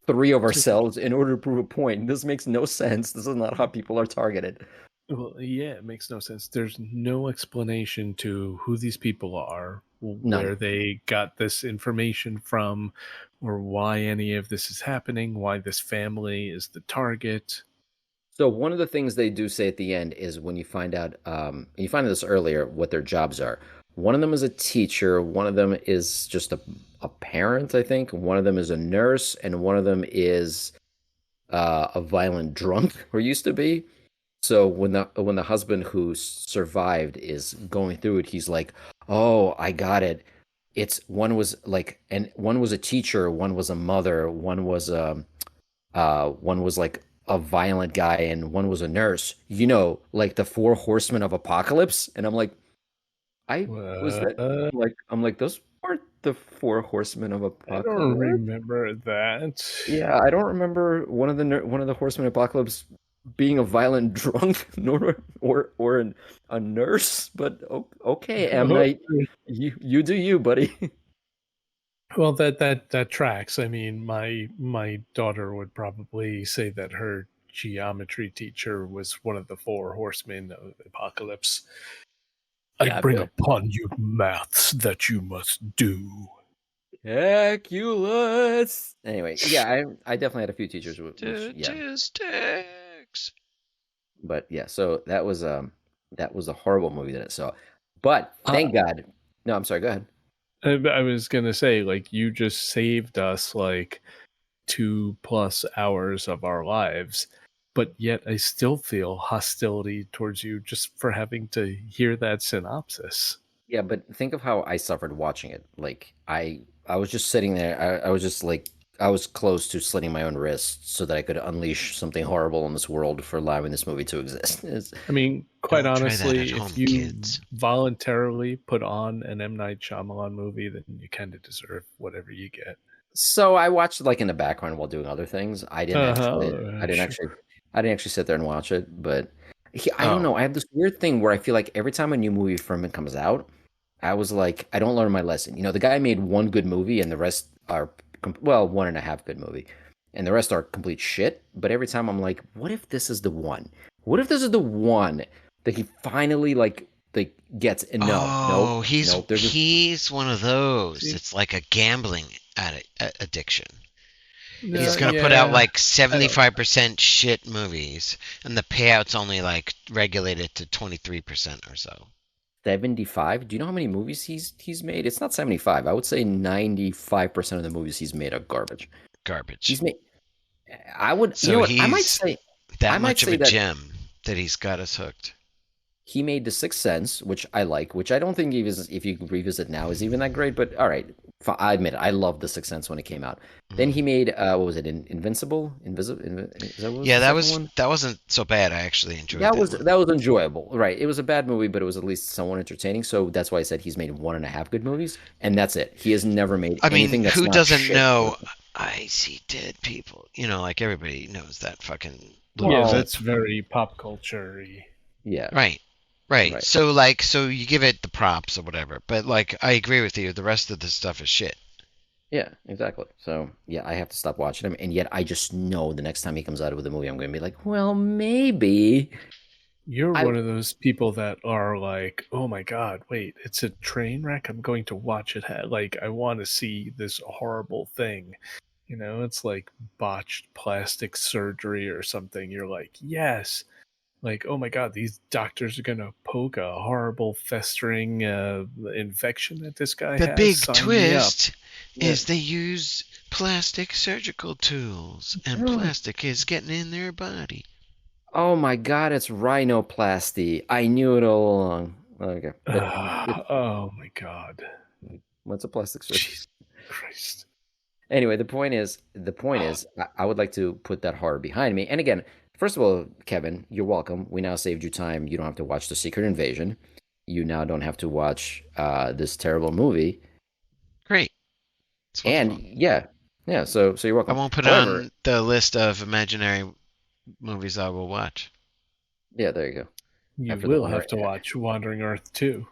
three of ourselves in order to prove a point. This makes no sense. This is not how people are targeted. Well, yeah, it makes no sense. There's no explanation to who these people are, None. where they got this information from, or why any of this is happening, why this family is the target. So one of the things they do say at the end is when you find out, you find this earlier, what their jobs are. One of them is a teacher. One of them is just a parent, I think. One of them is a nurse, and one of them is a violent drunk, or used to be. So when the husband who survived is going through it, he's like, "Oh, I got it. It's one was like, and one was a teacher, one was a mother, one was like a violent guy, and one was a nurse. You know, like the four horsemen of apocalypse." And I'm like, I was that What? like I'm like those aren't the four horsemen of I don't apocalypse. remember that. Yeah, I don't remember one of the horsemen of apocalypse being a violent drunk, nor a nurse. But okay, M Night, you do you, buddy. Well, that tracks. I mean, my daughter would probably say that her geometry teacher was one of the four horsemen of the apocalypse. I Yeah, I bring feel upon you maths that you must do. Calculus. Anyway, yeah, I definitely had a few teachers which yeah, Statistics. but yeah, so that was a horrible movie that I saw. But Uh, thank God. No, I'm sorry. Go ahead. I was gonna say, like, you just saved us like 2+ hours of our lives, but yet I still feel hostility towards you just for having to hear that synopsis. Yeah, but think of how I suffered watching it. Like I was just sitting there. I was just like I was close to slitting my own wrist so that I could unleash something horrible in this world for allowing this movie to exist. I mean, quite Don't try that at honestly, home, if you kids. voluntarily put on an M. Night Shyamalan movie, then you kind of deserve whatever you get. So I watched it like in the background while doing other things. Sure. I didn't actually sit there and watch it, but I don't Oh, know. I have this weird thing where I feel like every time a new movie from him comes out, I was like, I don't learn my lesson. You know, the guy made one good movie and the rest are well, one and a half good movie, and the rest are complete shit. But every time I'm like, what if this is the one? What if this is the one that he finally like gets? And oh, no, there's just he's one of those. See, It's like a gambling addiction. He's it's gonna put out yeah, like I don't. 75% shit movies, and the payout's only like regulated to 23% or so. 75. Do you know how many movies he's made? It's not 75. I would say 95% of the movies he's made are garbage. Garbage. He's made I would, you know So what? he's I that might much of say a that gem that he's got us hooked. he made The Sixth Sense, which I like, which I don't think even if you revisit now is even that great, but all right. I admit it. I loved The Sixth Sense when it came out. Then Mhm. he made what was it? Invincible? Invisible? Is that what was Yeah, the second one? that wasn't so bad. I actually enjoyed that one. That was enjoyable. Right. It was a bad movie, but it was at least somewhat entertaining. So that's why I said he's made one and a half good movies, and that's it. He has never made I mean, anything that's who not doesn't shit. know I see dead people? You know, like everybody knows that fucking little Yeah, Well, that's clip. very pop culture-y. yeah, Right. Right. right. So like so you give it the props or whatever. But like I agree with you, the rest of the stuff is shit. Yeah, exactly. So yeah, I have to stop watching him, and yet I just know the next time he comes out with a movie, I'm going to be like, well, maybe You're I. one of those people that are like, oh my god, wait, it's a train wreck. I'm going to watch it. Like, I want to see this horrible thing. You know, it's like botched plastic surgery or something. You're like, yes. Like, oh my god, these doctors are gonna poke a horrible festering infection that this guy The has. big Sign me up. twist Yeah. is they use plastic surgical tools and plastic is getting in their body. Oh my God, it's rhinoplasty. I knew it all along. Okay, but it, Oh my god. what's a plastic surgery? Jesus Christ. Anyway, the point is, I would like to put that horror behind me. And again, first of all, Kevin, you're welcome. We now saved you time. You don't have to watch The Secret Invasion. You now don't have to watch this terrible movie. Great. It's And wonderful. yeah, yeah. So you're I welcome. won't put it However, on the list of imaginary movies I will watch. yeah, there you go. You After the will one, have to watch Wandering Earth too.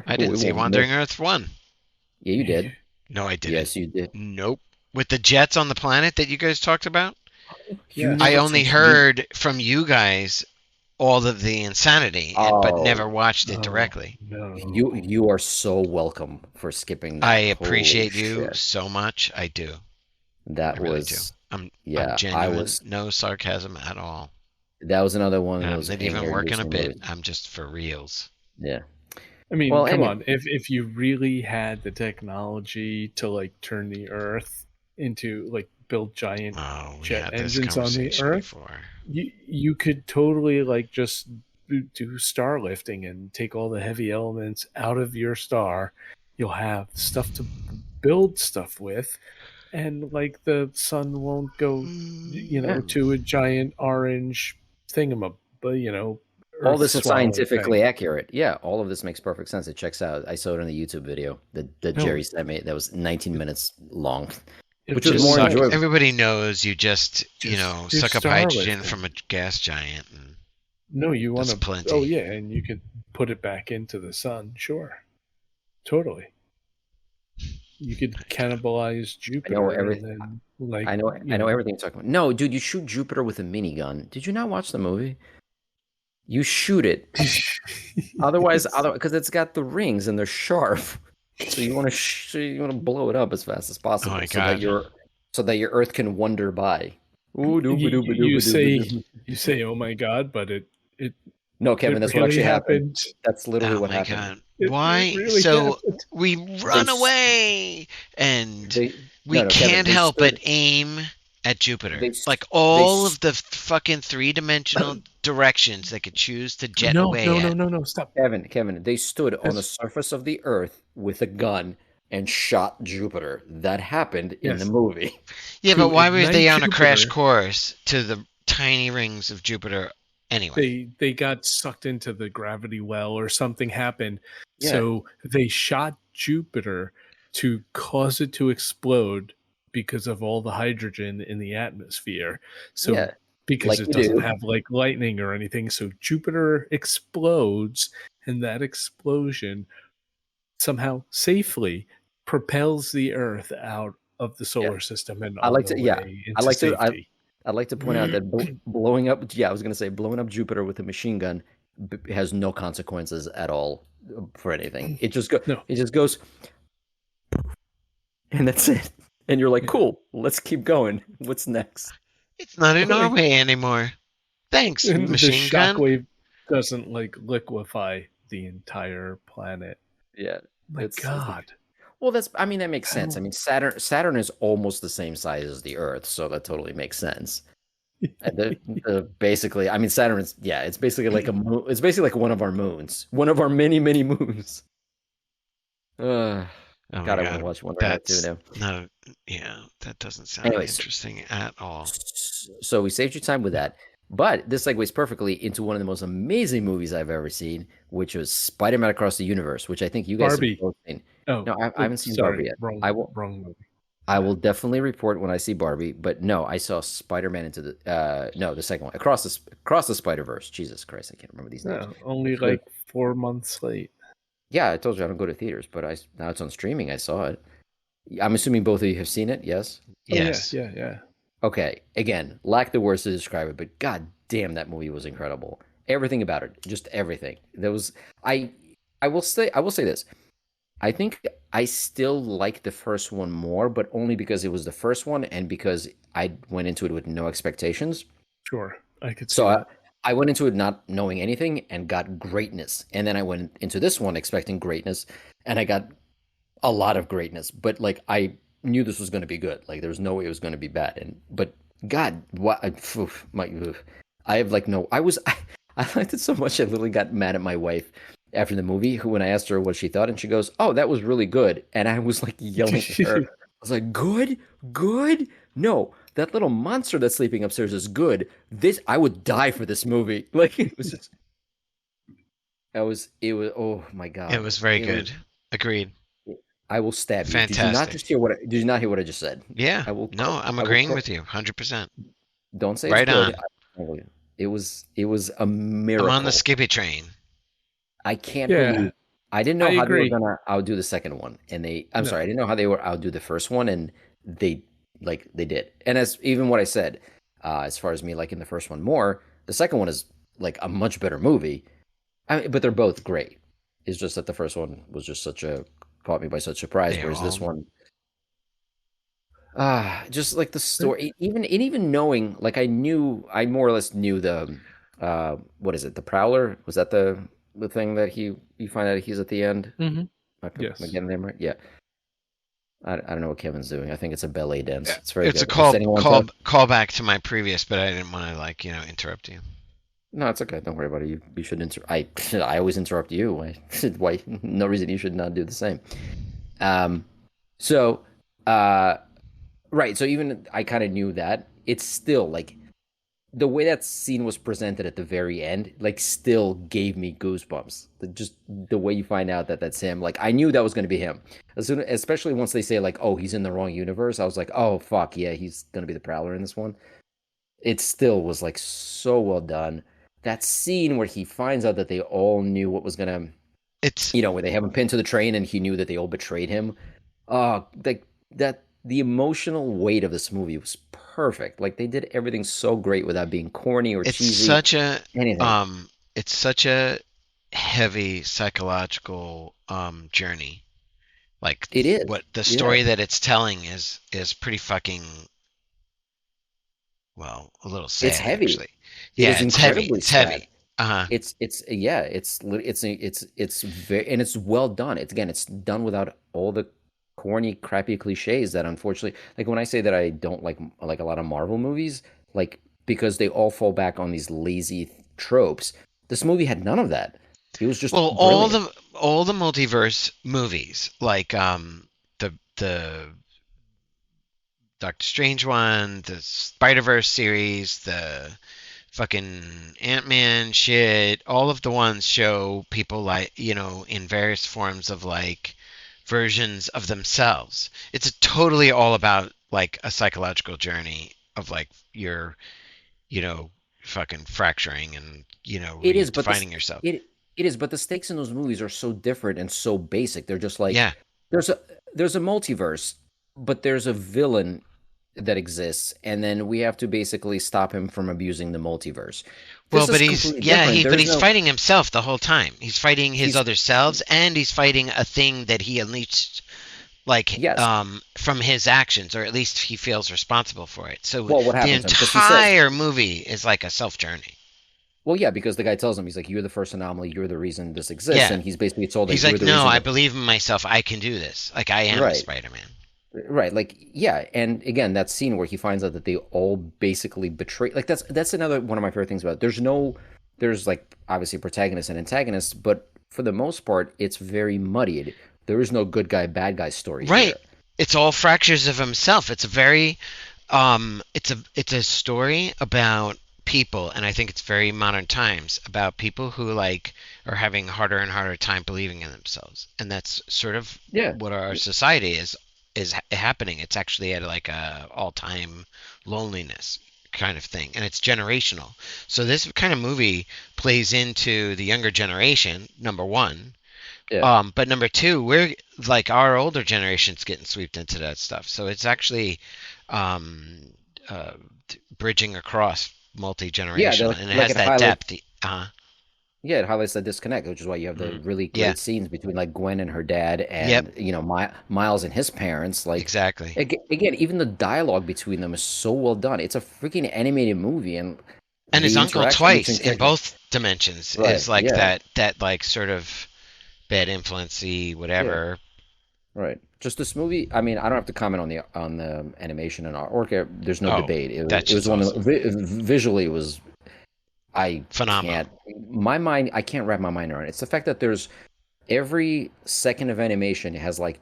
I we didn't see won't miss. Wandering Earth 1. Yeah, you did. No, I didn't. Yes, you did. Nope. With the jets on the planet that you guys talked about? You Yes. I never only see you. heard from you guys all of the insanity, but never Oh, watched it Oh directly. no. you are so welcome for skipping I that. Holy appreciate you shit. so much. I do. I That really do. was I'm yeah, I genuine, was no sarcasm at all. that was another one of And I'm those not hey even Harry, you're working a seeing bit. movies. I'm just for reals. Yeah. I mean, Well, come anyway, on. If you really had the technology to like turn the Earth into like build giant Oh, we jet had this engines on the conversation Earth, before. you could totally like just do star lifting and take all the heavy elements out of your star. You'll have stuff to build stuff with, and like the sun won't go, Yeah. to a giant orange thingama, but All earth this is swallowing scientifically thing. accurate. Yeah, all of this makes perfect sense. It checks out. I saw it in the YouTube video that No, Jerry sent me. That was 19 minutes long, it which was Just more suck. really is. enjoyable. Everybody knows you just, Just do suck up star hydrogen lifting. from a gas giant, and No, you want that's to. Oh plenty. yeah, and you could put it back into the sun. Sure, totally. You could cannibalize I know Jupiter and everything. then like I know everything you're talking about. No, dude, you shoot Jupiter with a minigun. Did you not watch the movie? You shoot it. Otherwise, Yes. because it's got the rings and they're sharp. So you want to blow it up as fast as Oh possible, my so that god. your Earth can wander by. Ooh, you, dooba dooba you dooba dooba say doo. you say, "Oh my God," but it No, Kevin, that's what really actually happened. happened. That's literally Oh what my happened. god. It Why? really So happened. we They run away and they we no, Kevin, can't help but aim at Jupiter. they Like they all of the fucking three-dimensional directions they could choose to jet No, away no, no, at. no, no! Stop. Kevin, they stood on the That's surface of the Earth with a gun and shot Jupiter. That happened in the yes. movie. Yeah, but To why were ignite they on a crash Jupiter, course to the tiny rings of Jupiter anyway? they got sucked into the gravity well or something happened. Yeah, So they shot Jupiter to cause it to explode because of all the hydrogen in the atmosphere. So yeah, because like it you doesn't do. have like lightning or anything, so Jupiter explodes, and that explosion somehow safely propels the Earth out of the Yeah, solar system and I on like the to. Yeah, way I into like to. safety. I'd like to point out that blowing up. Yeah, I was gonna say blowing up Jupiter with a machine gun has no consequences at all for anything. No, It just goes, and that's it. And you're like, yeah. cool. Let's keep going. What's next? It's not in our Like, way anymore. Thanks, and the machine gun. shockwave doesn't like liquefy the entire planet. Yeah, My it's God. well. That's. I mean, that makes sense. I How? mean, Saturn is almost the same size as the Earth, so that totally makes sense. And the basically, I mean, Saturn is yeah. It's basically like a moon. It's basically like one of our moons, one of our many moons. Uh, Oh my God, I want to god, watch one right now too. that's Now, not. Yeah, that doesn't sound anyways, interesting at all. so we saved you time with that. But this segues perfectly into one of the most amazing movies I've ever seen, which was Spider-Man Across the Universe, which I think you guys have Barbie. both seen. Oh, No, I haven't seen Barbie sorry. yet. Wrong, I will. wrong movie. I Yeah. will definitely report when I see Barbie. But no, I saw Spider-Man into the no, the second one across the Spider-Verse. Jesus Christ, I can't remember these names. No, only The- like 4 months late. yeah, I told you I don't go to theaters, but now it's on streaming. I saw it. I'm assuming both of you have seen it. Yes. Oh, Yes. yeah. Okay, again, lack the words to describe it, but god damn, that movie was incredible. Everything about it, just everything. There was I I will say this. I think I still like the first one more, but only because it was the first one and because I went into it with no expectations. Sure. I could see So that. I went into it not knowing anything and got greatness. And then I went into this one expecting greatness and I got a lot of greatness, but like I knew this was going to be good. Like there was no way it was going to be bad. And but God, what I have like no. I liked it so much. I literally got mad at my wife after the movie. Who when I asked her what she thought, and she goes, "Oh, that was really good." And I was like yelling at her. I was like, "Good, good." No, that little monster that's sleeping upstairs is good. This I would die for this movie. Like it was just. It was. Oh my God. It was very It good. Agreed. I will stab you. Fantastic. Did you not hear what I just said? Yeah. I will. No, I'm I will agreeing with you 100%. Don't say it's Right good. on. It was a I'm miracle. on the Skippy train. I can't Yeah, believe I didn't know I how they were agree. gonna outdo the second one, and I'm No. sorry, I didn't know how they were outdo the first one, and they did. And as even what I said, as far as me liking the first one more, the second one is like a much better movie. I mean, but they're both great. It's just that the first one was just caught me by such surprise, They whereas this all. one just like the story, even knowing, like I more or less knew the, what is it, the Prowler? Was that the thing that you find out he's at the end? Mm-hmm. Am I Yes. getting them right? Yeah. I don't know what Kevin's doing. I think it's a ballet dance. Yeah, It's very it's a good. Does anyone tell? call back to my previous, but I didn't want to like interrupt you. No, it's okay. Don't worry about it. You should I always interrupt you. Why? No reason you should not do the same. Um, so, uh, right. So even I kind of knew that. It's still like the way that scene was presented at the very end, like, still gave me goosebumps. Just the way you find out that that's him. Like, I knew that was going to be him. Especially once they say like, "Oh, he's in the wrong universe." I was like, "Oh, fuck yeah, he's going to be the Prowler in this one." It still was like so well done. That scene where he finds out that they all knew what was gonna, It's where they have him pinned to the train and he knew that they all betrayed him. Like that, the emotional weight of this movie was perfect. Like they did everything so great without being corny or it's cheesy, such a anything. it's such a heavy psychological journey. Like It is, what the yeah. story that it's telling is pretty fucking, well, a little It's sad heavy. actually. It Yeah, is it's heavy. incredibly It's sad. heavy. Uh-huh. It's yeah, it's very, and it's well done. It's again, it's done without all the corny, crappy cliches that unfortunately, like when I say that I don't like a lot of Marvel movies, like because they all fall back on these lazy tropes. This movie had none of that. It was just Well, brilliant. all the multiverse movies, like the Doctor Strange one, the Spider-Verse series, the fucking Ant-Man shit, all of the ones show people like, in various forms of like versions of themselves. It's totally all about like a psychological journey of like your, you know, fucking fracturing and, It is, but redefining yourself. it is, but the stakes in those movies are so different and so basic. They're just like Yeah. there's a there's a multiverse, but there's a villain that exists, and then we have to basically stop him from abusing the multiverse. Well, This but is he's completely yeah, different. but There's he's no fighting himself the whole time. He's fighting his he's other selves and he's fighting a thing that he unleashed like yes. from his actions, or at least he feels responsible for it. So Well, what the happens to him? Because he says, entire movie is like a self journey. well, yeah, because the guy tells him, he's like, "You're the first anomaly. You're the reason this exists," Yeah. and he's basically told that He's you're like, the "No, reason I that believe in myself. I can do this. Like I am right. Spider-Man." Right, like yeah, and again, that scene where he finds out that they all basically betray, like that's another one of my favorite things about it. There's like obviously protagonists and antagonists, but for the most part, it's very muddied. There is no good guy, bad guy story Right. here. It's all fractures of himself. It's a very it's a story about people, and I think it's very modern times, about people who like are having harder and harder time believing in themselves. And that's sort of Yeah, what our society is happening. It's actually at like a all-time loneliness kind of thing, and it's generational. So this kind of movie plays into the younger generation, number one. yeah, But number two, we're like our older generation's getting swept into that stuff. So it's actually um, uh, bridging across yeah. multi-generational, and it Like has it that highlights, depth. yeah, it highlights the disconnect, which is why you have the Mhm. really Yeah. great scenes between like Gwen and her dad, Yep. and Miles and his parents. Like Exactly. again, even the dialogue between them is so well done. It's a freaking animated movie, and And his the uncle interaction between twice in characters. both dimensions Right. is like Yeah. that like sort of bad influency Yeah. whatever. Right. Just this movie. I mean, I don't have to comment on the animation and artwork. There's no Oh, debate. that It was shit's one of awesome. visually it was. I Phenomenal. can't. My mind. I can't wrap my mind around it. It's the fact that there's every second of animation has like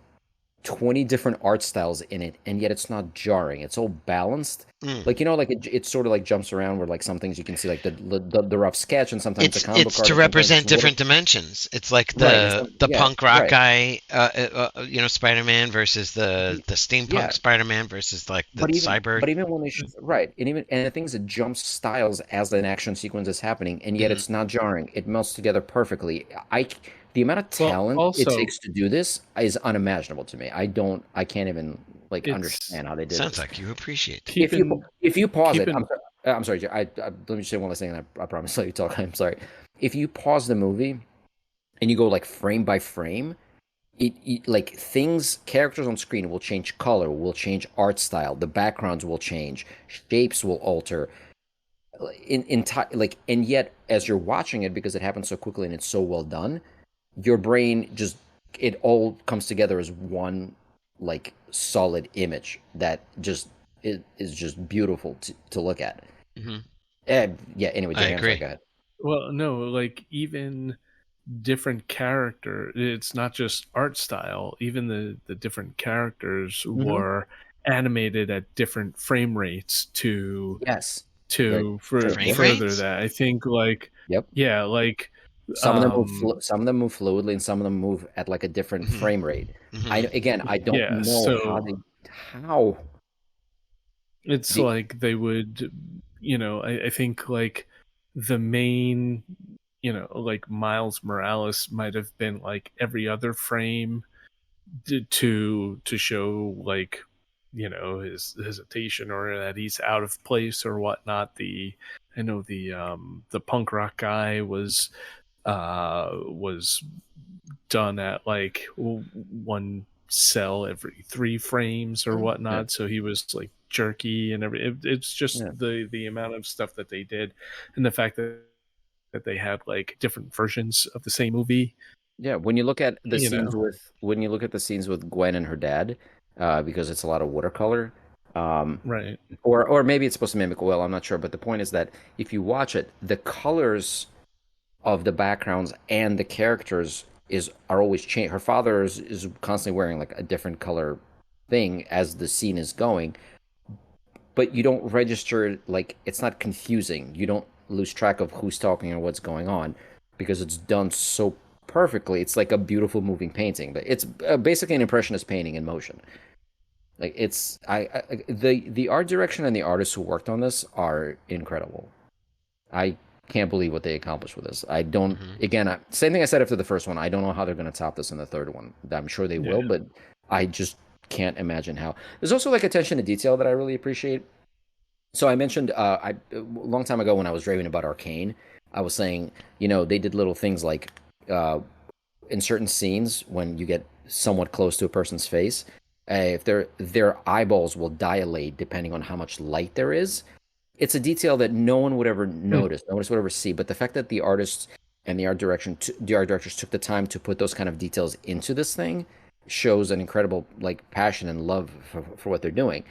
20 different art styles in it, and yet it's not jarring. It's all balanced. Mm. Like like it sort of like jumps around where like some things you can see like the rough sketch, and sometimes it's a comic book It's to artist, sometimes it's represent whatever. different dimensions. It's like Right. And the yeah, punk rock right. guy, Spider-Man versus the steampunk Yeah. Spider-Man versus like the cyber. But even when they right, and the things that jump styles as an action sequence is happening, and yet Mhm. it's not jarring. It melts together perfectly. The amount of Well, talent it also takes to do this is unimaginable to me. I can't even like it's understand how they did Sounds this. like you appreciate it. keeping If you pause it, keeping I'm sorry, let me just say one last thing, and I promise to let you talk. I'm sorry. If you pause the movie and you go like frame by frame, like things, characters on screen will change color, will change art style, the backgrounds will change, shapes will alter, like, and yet as you're watching it, because it happens so quickly and it's so well done, your brain just, it all comes together as like solid image that just is just beautiful to look at. Hmm. Yeah. Anyway, I Joey, I'm sorry. agree. Go ahead. Well, no, like even different character, it's not just art style, even the different characters Hmm. were animated at different frame rates Yes. Very to for Frame yep. further rates? that. I think like Yep. yeah, like Some of them move um some of them move fluidly, and some of them move at like a different Hmm. frame rate. Hmm. I don't yeah, know so how it's the like they would, I think like the main, like Miles Morales might have been like every other frame to show like his hesitation or that he's out of place or whatnot. I know the punk rock guy was done at like one cell every 3 frames or yeah, whatnot, so he was like jerky and it's just yeah. the amount of stuff that they did, and the fact that they had like different versions of the same movie. Yeah, when you look at the you scenes know with Gwen and her dad, because it's a lot of watercolor, um, right. or maybe it's supposed to mimic oil. I'm not sure, but the point is that if you watch it, the colors of the backgrounds and the characters are always changed. Her father is constantly wearing like a different color thing as the scene is going, but you don't register it, like it's not confusing. You don't lose track of who's talking or what's going on because it's done so perfectly. It's like a beautiful moving painting, but it's basically an impressionist painting in motion. Like it's the art direction and the artists who worked on this are incredible. I can't believe what they accomplished with this. I don't. Hmm. Again, same thing I said after the first one. I don't know how they're going to top this in the third one. I'm sure they Yeah. will, but I just can't imagine how. There's also like attention to detail that I really appreciate. So I mentioned a long time ago when I was raving about Arcane, I was saying, they did little things like uh, in certain scenes when you get somewhat close to a person's face, if their eyeballs will dilate depending on how much light there is. It's a detail that no one would ever Hmm. notice, no one would ever see. But the fact that the artists and the art directors took the time to put those kind of details into this thing shows an incredible like passion and love for what they're doing.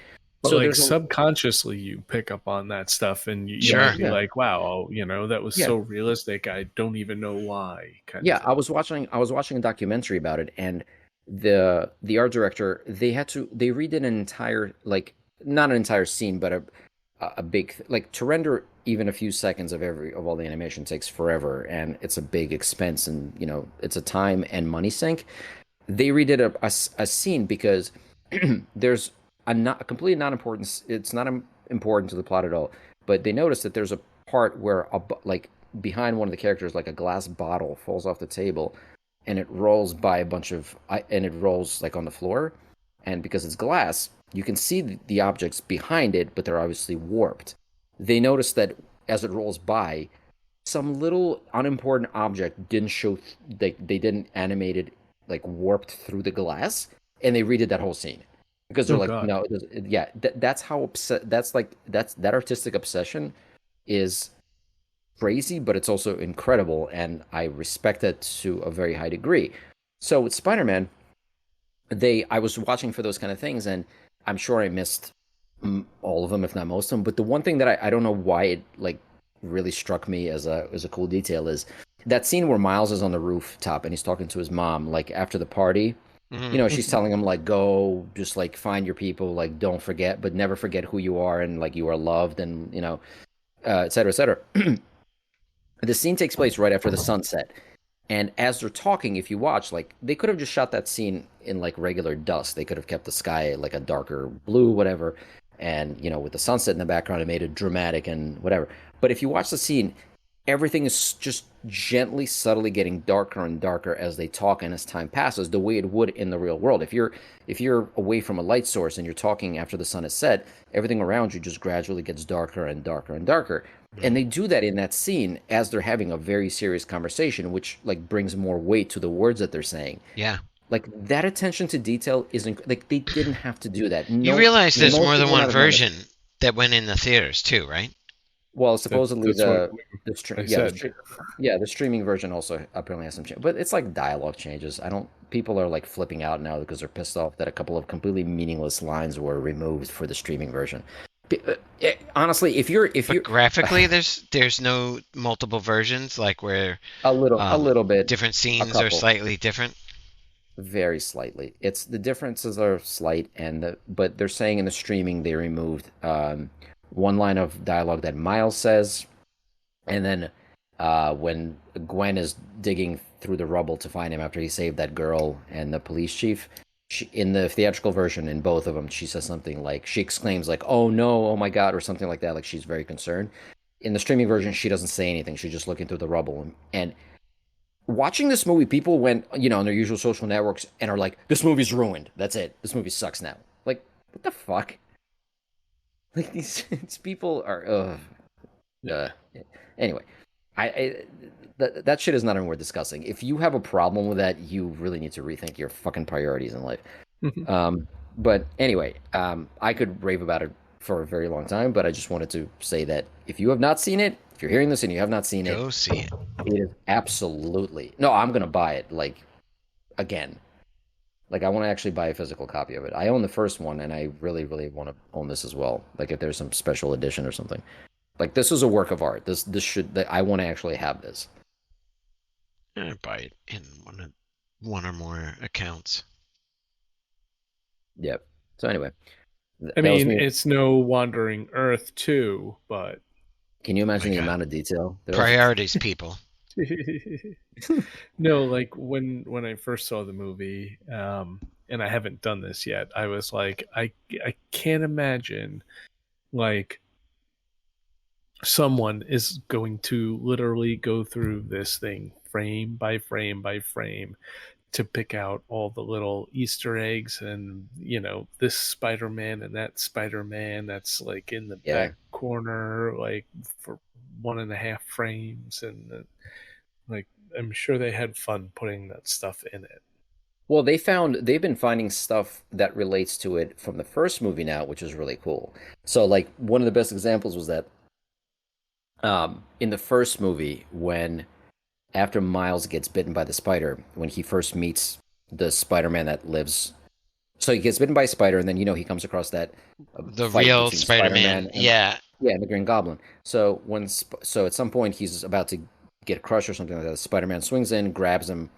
But So like there's a subconsciously you pick up on that stuff and you Sure. might be yeah. like, wow, that was Yeah. so realistic, I don't even know why, kind of Yeah, thing. I was watching a documentary about it, and the art director, they redid an entire, like, not an entire scene, but a big, like, to render even a few seconds of all the animation takes forever, and it's a big expense, and it's a time and money sink. They redid a scene because there's a completely non-important, it's not important to the plot at all, but they noticed that there's a part where like behind one of the characters, like a glass bottle falls off the table, and it rolls by and it rolls like on the floor, and because it's glass, you can see the objects behind it, but they're obviously warped. They noticed that as it rolls by, some little unimportant object didn't show, they didn't animate it like warped through the glass, and they redid that whole scene because they're Oh like, god. no, yeah, that's how upset, that artistic obsession is crazy, but it's also incredible, and I respect it to a very high degree. So with Spider-Man, I was watching for those kind of things, and I'm sure I missed all of them, if not most of them. But the one thing that I don't know why it like really struck me as a cool detail is that scene where Miles is on the rooftop and he's talking to his mom, like after the party. Hmm. She's telling him like, go, just like find your people, like don't forget, but never forget who you are, and like you are loved, and et cetera, et cetera. The scene takes place right after the sunset. And as they're talking, if you watch, like they could have just shot that scene in like regular dusk. They could have kept the sky like a darker blue, whatever. And, with the sunset in the background, it made it dramatic and whatever. But if you watch the scene, everything is just gently, subtly getting darker and darker as they talk and as time passes, the way it would in the real world. If you're away from a light source and you're talking after the sun is set, everything around you just gradually gets darker and darker and darker. And they do that in that scene as they're having a very serious conversation, which like brings more weight to the words that they're saying. Yeah. Like that attention to detail isn't like they didn't have to do that. You No, realize there's most more than people would one not have done it. version that went in the theaters too, right? Well, supposedly That's what the stream I said. the streaming version also apparently has some change, but it's like dialogue changes. I don't people are like flipping out now because they're pissed off that a couple of completely meaningless lines were removed for the streaming version. Honestly, if But you're graphically, there's no multiple versions, like where a little bit, different a scenes are couple, slightly different. very slightly. It's the differences are slight, but they're saying in the streaming they removed one line of dialogue that Miles says, and then when Gwen is digging through the rubble to find him after he saved that girl and the police chief, in the theatrical version, in both of them, she says something like, she exclaims like, "Oh no, oh my God," or something like that, like she's very concerned. In the streaming version, she doesn't say anything. She's just looking through the rubble. And watching this movie, people went, on their usual social networks and are like, "This movie's ruined. That's it. This movie sucks now." Like, what the fuck? Like these people are. Anyway, I that shit is not even worth discussing. If you have a problem with that, you really need to rethink your fucking priorities in life. But anyway, I could rave about it for a very long time, but I just wanted to say that if you have not seen it, if you're hearing this and you have not seen it, Go see it. it is absolutely no. I'm gonna buy it like again. Like I want to actually buy a physical copy of it. I own the first one, and I really, really want to own this as well. Like if there's some special edition or something. Like this is a work of art. This should. I want to actually have this. I buy it in one or more accounts. Yep. So anyway, I that was mean, me. it's no Wandering Earth 2, but Can you imagine My the God. amount of detail? Priorities, people. no, like when I first saw the movie, and I haven't done this yet, I was like, I can't imagine like someone is going to literally go through this thing frame by frame by frame to pick out all the little Easter eggs and this Spider-Man and that Spider-Man that's like in the Yeah. back corner like for 1.5 frames and like I'm sure they had fun putting that stuff in it. Well, they've been finding stuff that relates to it from the first movie now, which is really cool. So like one of the best examples was that in the first movie when after Miles gets bitten by the spider, when he first meets the Spider-Man that lives. So he gets bitten by a spider, and then he comes across that The fight real between Spider-Man Spider-Man. Yeah. and the Green Goblin. So so at some point he's about to get crushed or something like that. Spider-Man swings in, grabs him,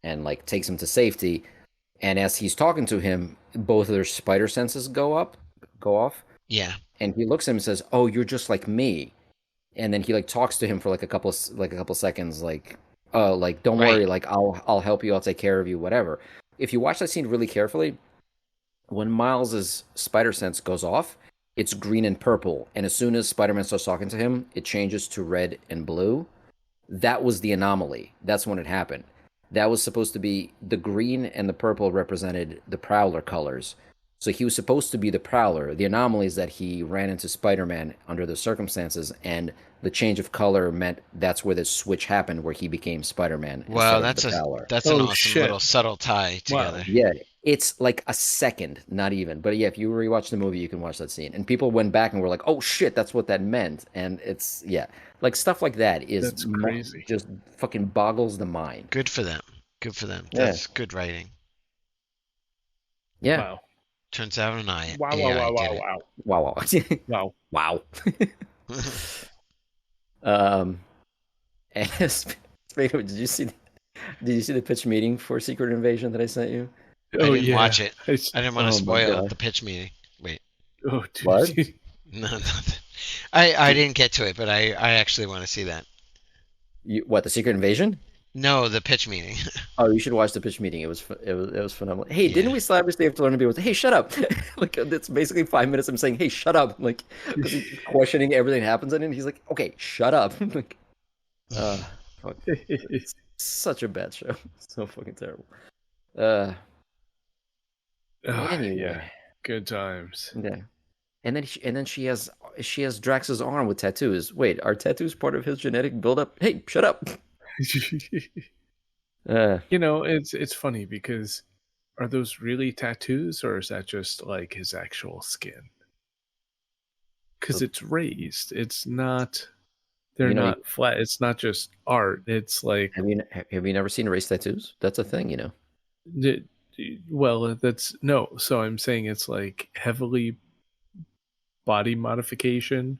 and like takes him to safety. And as he's talking to him, both of their spider senses go off, Yeah. and he looks at him and says, "Oh, you're just like me." And then he like talks to him for like a couple seconds, like, "Oh, like don't Right. worry, like I'll help you, I'll take care of you, whatever." If you watch that scene really carefully, when Miles's spider sense goes off, it's green and purple, and as soon as Spider-Man starts talking to him, it changes to red and blue. That was the anomaly. That's when it happened. That was supposed to be the green and the purple represented the Prowler colors. So he was supposed to be the Prowler. The anomaly is that he ran into Spider-Man under the circumstances, and the change of color meant that's where the switch happened, where he became Spider-Man Wow, instead of the Prowler. that's an Oh awesome shit. little subtle tie Wow. together. Yeah, it's like a second, not even. But yeah, if you rewatch the movie, you can watch that scene. And people went back and were like, "Oh shit, that's what that meant." And it's like stuff like that is That's crazy. just fucking boggles the mind. Good for them. Good for them. Yeah. That's good writing. Yeah. Wow. Turns out an Wow, wow, AI wow, did wow, it. wow. Wow. Wow. Wow. And speaking of, did you see the pitch meeting for Secret Invasion that I sent you? I Oh didn't yeah. watch it. I didn't want to Oh my spoil God. the pitch meeting. Wait. Oh dude. What? No, nothing. I didn't get to it, but I actually want to see that. What, the Secret Invasion? No, the pitch meeting. Oh, you should watch the pitch meeting. It was phenomenal. Hey, didn't Yeah. we establish they have to learn to be able to? Hey, shut up! Like it's basically 5 minutes. I'm saying, hey, shut up! Like because he's questioning everything that happens in it. And he's like, okay, shut up! Like, fuck. It's such a bad show. So fucking terrible. Anyway, Yeah. Good times. yeah. And then she has Drax's arm with tattoos. Wait, are tattoos part of his genetic buildup? Hey, shut up! It's funny because are those really tattoos or is that just like his actual skin? Because it's raised. It's not. They're You know, not flat. It's not just art. It's like have you never seen race tattoos? That's a thing, Well, that's no. So I'm saying it's like heavily body modification,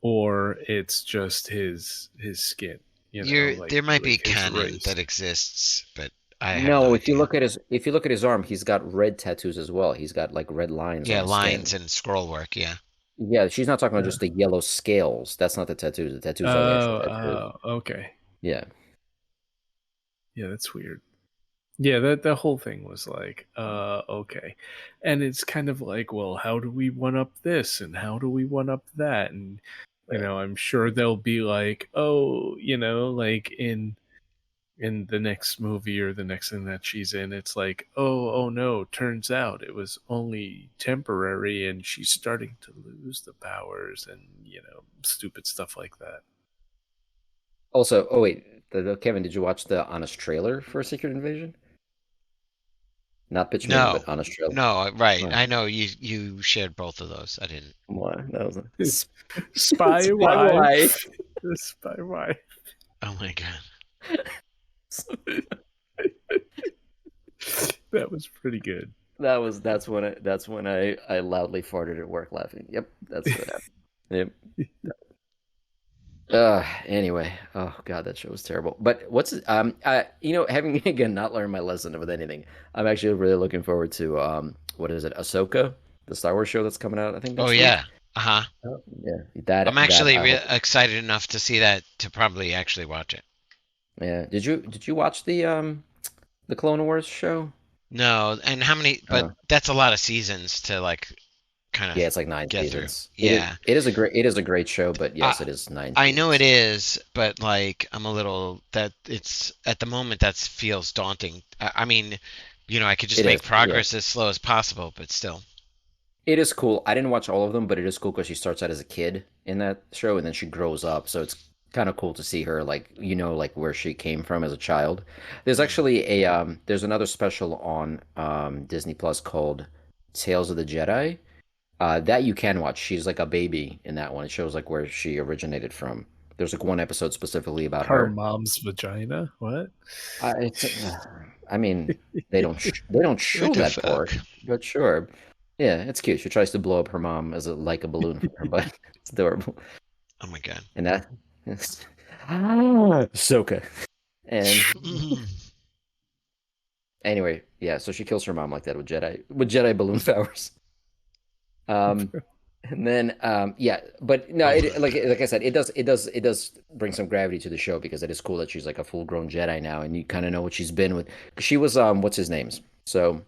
or it's just his skin. There might be Like his canon race. that exists, but I have no No, if you idea. look at his arm, he's got red tattoos as well. He's got like red lines Yeah, on his lines skin. and scroll work. Yeah. Yeah, she's not talking about Uh, just the yellow scales. That's not the tattoos. The tattoos are the actual tattoos. okay. Yeah. Yeah, that's weird. Yeah, that the whole thing was like, okay. And it's kind of like, well, how do we one up this and how do we one up that? And Yeah. I'm sure they'll be like, oh, like in the next movie or the next thing that she's in, it's like, oh no, turns out it was only temporary and she's starting to lose the powers and, stupid stuff like that. Also, oh wait, Kevin, did you watch the honest trailer for Secret Invasion? Not Pitch Meeting, but No, honest trailer. no, right. Oh, I know you shared both of those. I didn't. come on, that was Spy Spy Wife. wife. The spy wife. Oh my god. That was pretty good. That's when I loudly farted at work laughing. Yep, that's what happened. Yep. Anyway, oh god, that show was terrible. But having again not learned my lesson with anything, I'm actually really looking forward to what is it, Ahsoka, the Star Wars show that's coming out I think Oh next yeah. week. Uh-huh. Oh, yeah, I'm that actually I hope. excited enough to see that to probably actually watch it. Yeah, did you watch the Clone Wars show? No, and how many? But Uh, that's a lot of seasons to like kind yeah, of it's like nine get through. seasons. Yeah. It is a great show, but yes, I it is nine I know it seasons. is, but like I'm a little that it's at the moment that feels daunting. I mean, I could just It make is, yeah. progress as slow as possible, but still. It is cool. I didn't watch all of them, but it is cool because she starts out as a kid in that show and then she grows up. So it's kind of cool to see her like like where she came from as a child. There's Mm. actually there's another special on Disney Plus called Tales of the Jedi. That you can watch. She's like a baby in that one. It shows like where she originated from. There's like one episode specifically about Her her. mom's vagina? What? I mean, they don't What show the that fuck? part, but sure. Yeah, it's cute. She tries to blow up her mom as like a balloon from her butt. It's adorable. Oh my god. And that Soka. And anyway, yeah, so she kills her mom like that with Jedi balloon powers. Um and then yeah, but no, Oh it my like I said, it does bring some gravity to the show because it is cool that she's like a full-grown Jedi now and you kind of know what she's been with. 'Cause she was what's his name's? So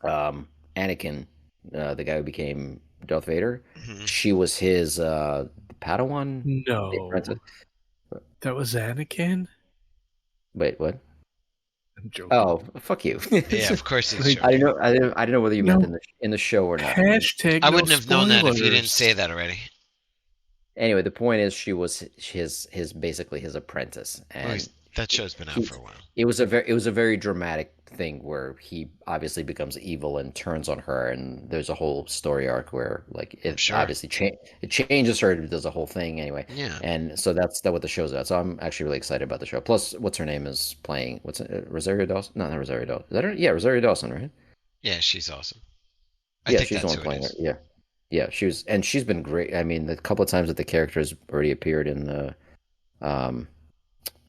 Anakin, the guy who became Darth Vader, god. she was his Padawan, the apprentice. No. That was Anakin? Wait, what? I'm joking. Oh, fuck you. Yeah, of course he's Like, I didn't joking. know. I didn't know whether you meant no. in the show or not. Hashtag I no wouldn't have known that if you didn't say spoilers. that already. Anyway, the point is, she was his basically his apprentice, Well, and that show's been out he for a while. it was a very dramatic thing where he obviously becomes evil and turns on her, and there's a whole story arc where like I'm it sure. obviously it changes her, it does a whole thing anyway, Yeah. and so that's that what the show's about. So I'm actually really excited about the show. Plus, what's her name is playing? What's it, Rosario Dawson? No, not Rosario Dawson. Is that her? Yeah, Rosario Dawson, right? Yeah, she's awesome. I Yeah, think she's the that's one who it playing her. is. Yeah, yeah, she's been great. I mean, the couple of times that the character's already appeared in um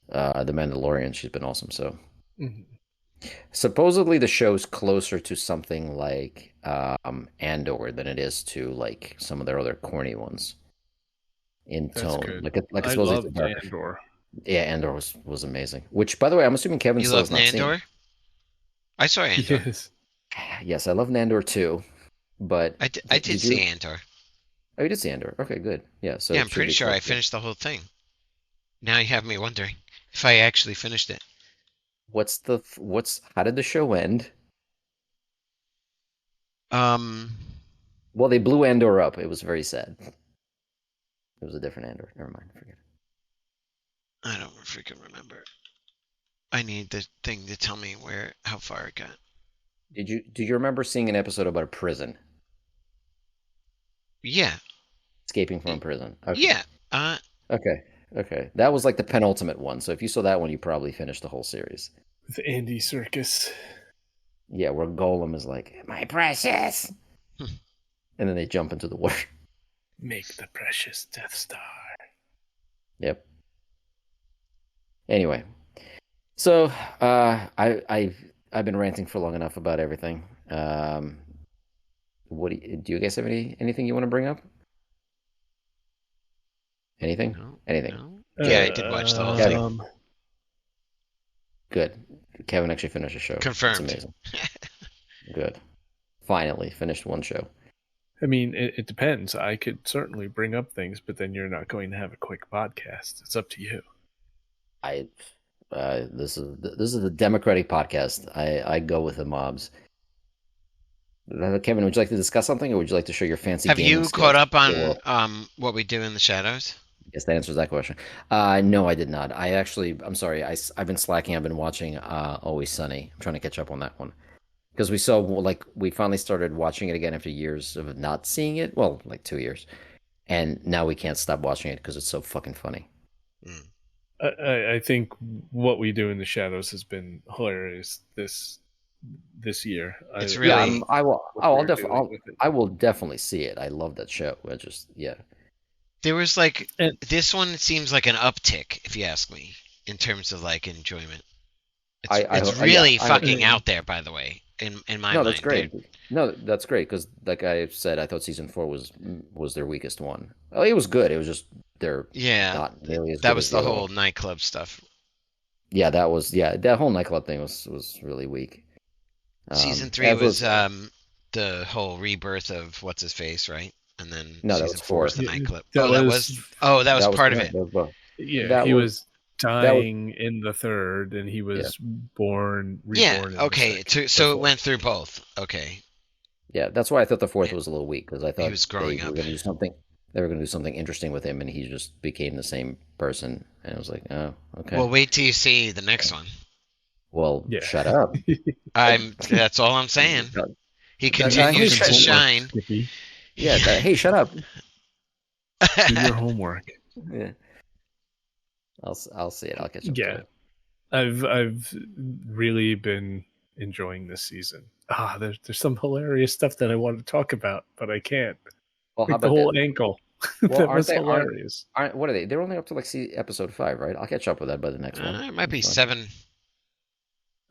the Mandalorian, she's been awesome. So Mhm. supposedly the show's closer to something like Andor than it is to like some of their other corny ones in That's tone. good. Like it's I supposedly loved darker. Andor. Yeah, Andor was amazing. Which, by the way, I'm assuming Kevin You still love has not seen. Nandor? I saw Andor. Yes. Yes, I love Nandor too, but I did did see you? Andor. Oh, you did see Andor. Okay, good. Yeah, so Yeah, it I'm should pretty be sure close. I finished the whole thing. Now you have me wondering if I actually finished it. What's how did the show end? Um, Well, they blew Andor up. It was very sad. It was a different Andor. Never mind. Forget it. I don't freaking remember. I need the thing to tell me how far it got. Do you remember seeing an episode about a prison, Yeah, escaping from a prison? Okay. yeah. Okay. Okay. That was like the penultimate one. So if you saw that one, you probably finished the whole series. With Andy Serkis. Yeah, where Golem is like, my precious. And then they jump into the water. Make the precious Death Star. Yep. Anyway, so I've been ranting for long enough about everything. What do you guys have anything you want to bring up? Anything? No, Anything? no. Yeah, I did watch the whole thing. Good. Kevin actually finished a show. Confirmed. It's amazing. Good. Finally finished one show. I mean, it depends. I could certainly bring up things, but then you're not going to have a quick podcast. It's up to you. This is the Democratic podcast. I go with the mobs. Kevin, would you like to discuss something, or would you like to show your fancy? Have gaming you skills? caught up on What We Do in the Shadows? Yes, that answers that question. No, I did not. I'm sorry. I've been slacking. I've been watching Always Sunny. I'm trying to catch up on that one because we finally started watching it again after years of not seeing it. Well, like 2 years, and now we can't stop watching it because it's so fucking funny. Mm. I think What We Do in the Shadows has been hilarious this year. It's Yeah, really. I will definitely see it. I love that show. There was like And- this one seems like an uptick, if you ask me, in terms of like enjoyment. It's I really hope- fucking out there, by the way. In my No, mind, that's great. No, that's great because, like I said, I thought season 4 was their weakest one. Oh, it was good. It was just they're Yeah, not nearly as that good was as the other whole one. nightclub stuff. Yeah, that whole nightclub thing was really weak. Season 3 as was the whole rebirth of what's his face, right? And then No, that season was 4 was the Yeah, nightclub. that That was- was part of it. that was both. Yeah, That he was- was dying in the third, and he was reborn. Yeah. In the Okay. second. So it went through both. Okay. Yeah, that's why I thought the fourth was a little weak because I thought was growing they were up. going to do something. They were going to do something interesting with him, and he just became the same person. And I was like, oh, okay. Well, wait till you see the next one. Well, Yeah. shut up. That's all I'm saying. He Hey, continues to homework, shine. Skippy. Yeah. Hey, shut up. Do your homework. Yeah. I'll see it. I'll catch up. Yeah. To it. I've really been enjoying this season. There's some hilarious stuff that I want to talk about, but I can't. Well, how Like the about whole that? ankle. Well, that aren't was they- hilarious. What are they? They're only up to like episode 5, right? I'll catch up with that by the next one. It might be That's 7.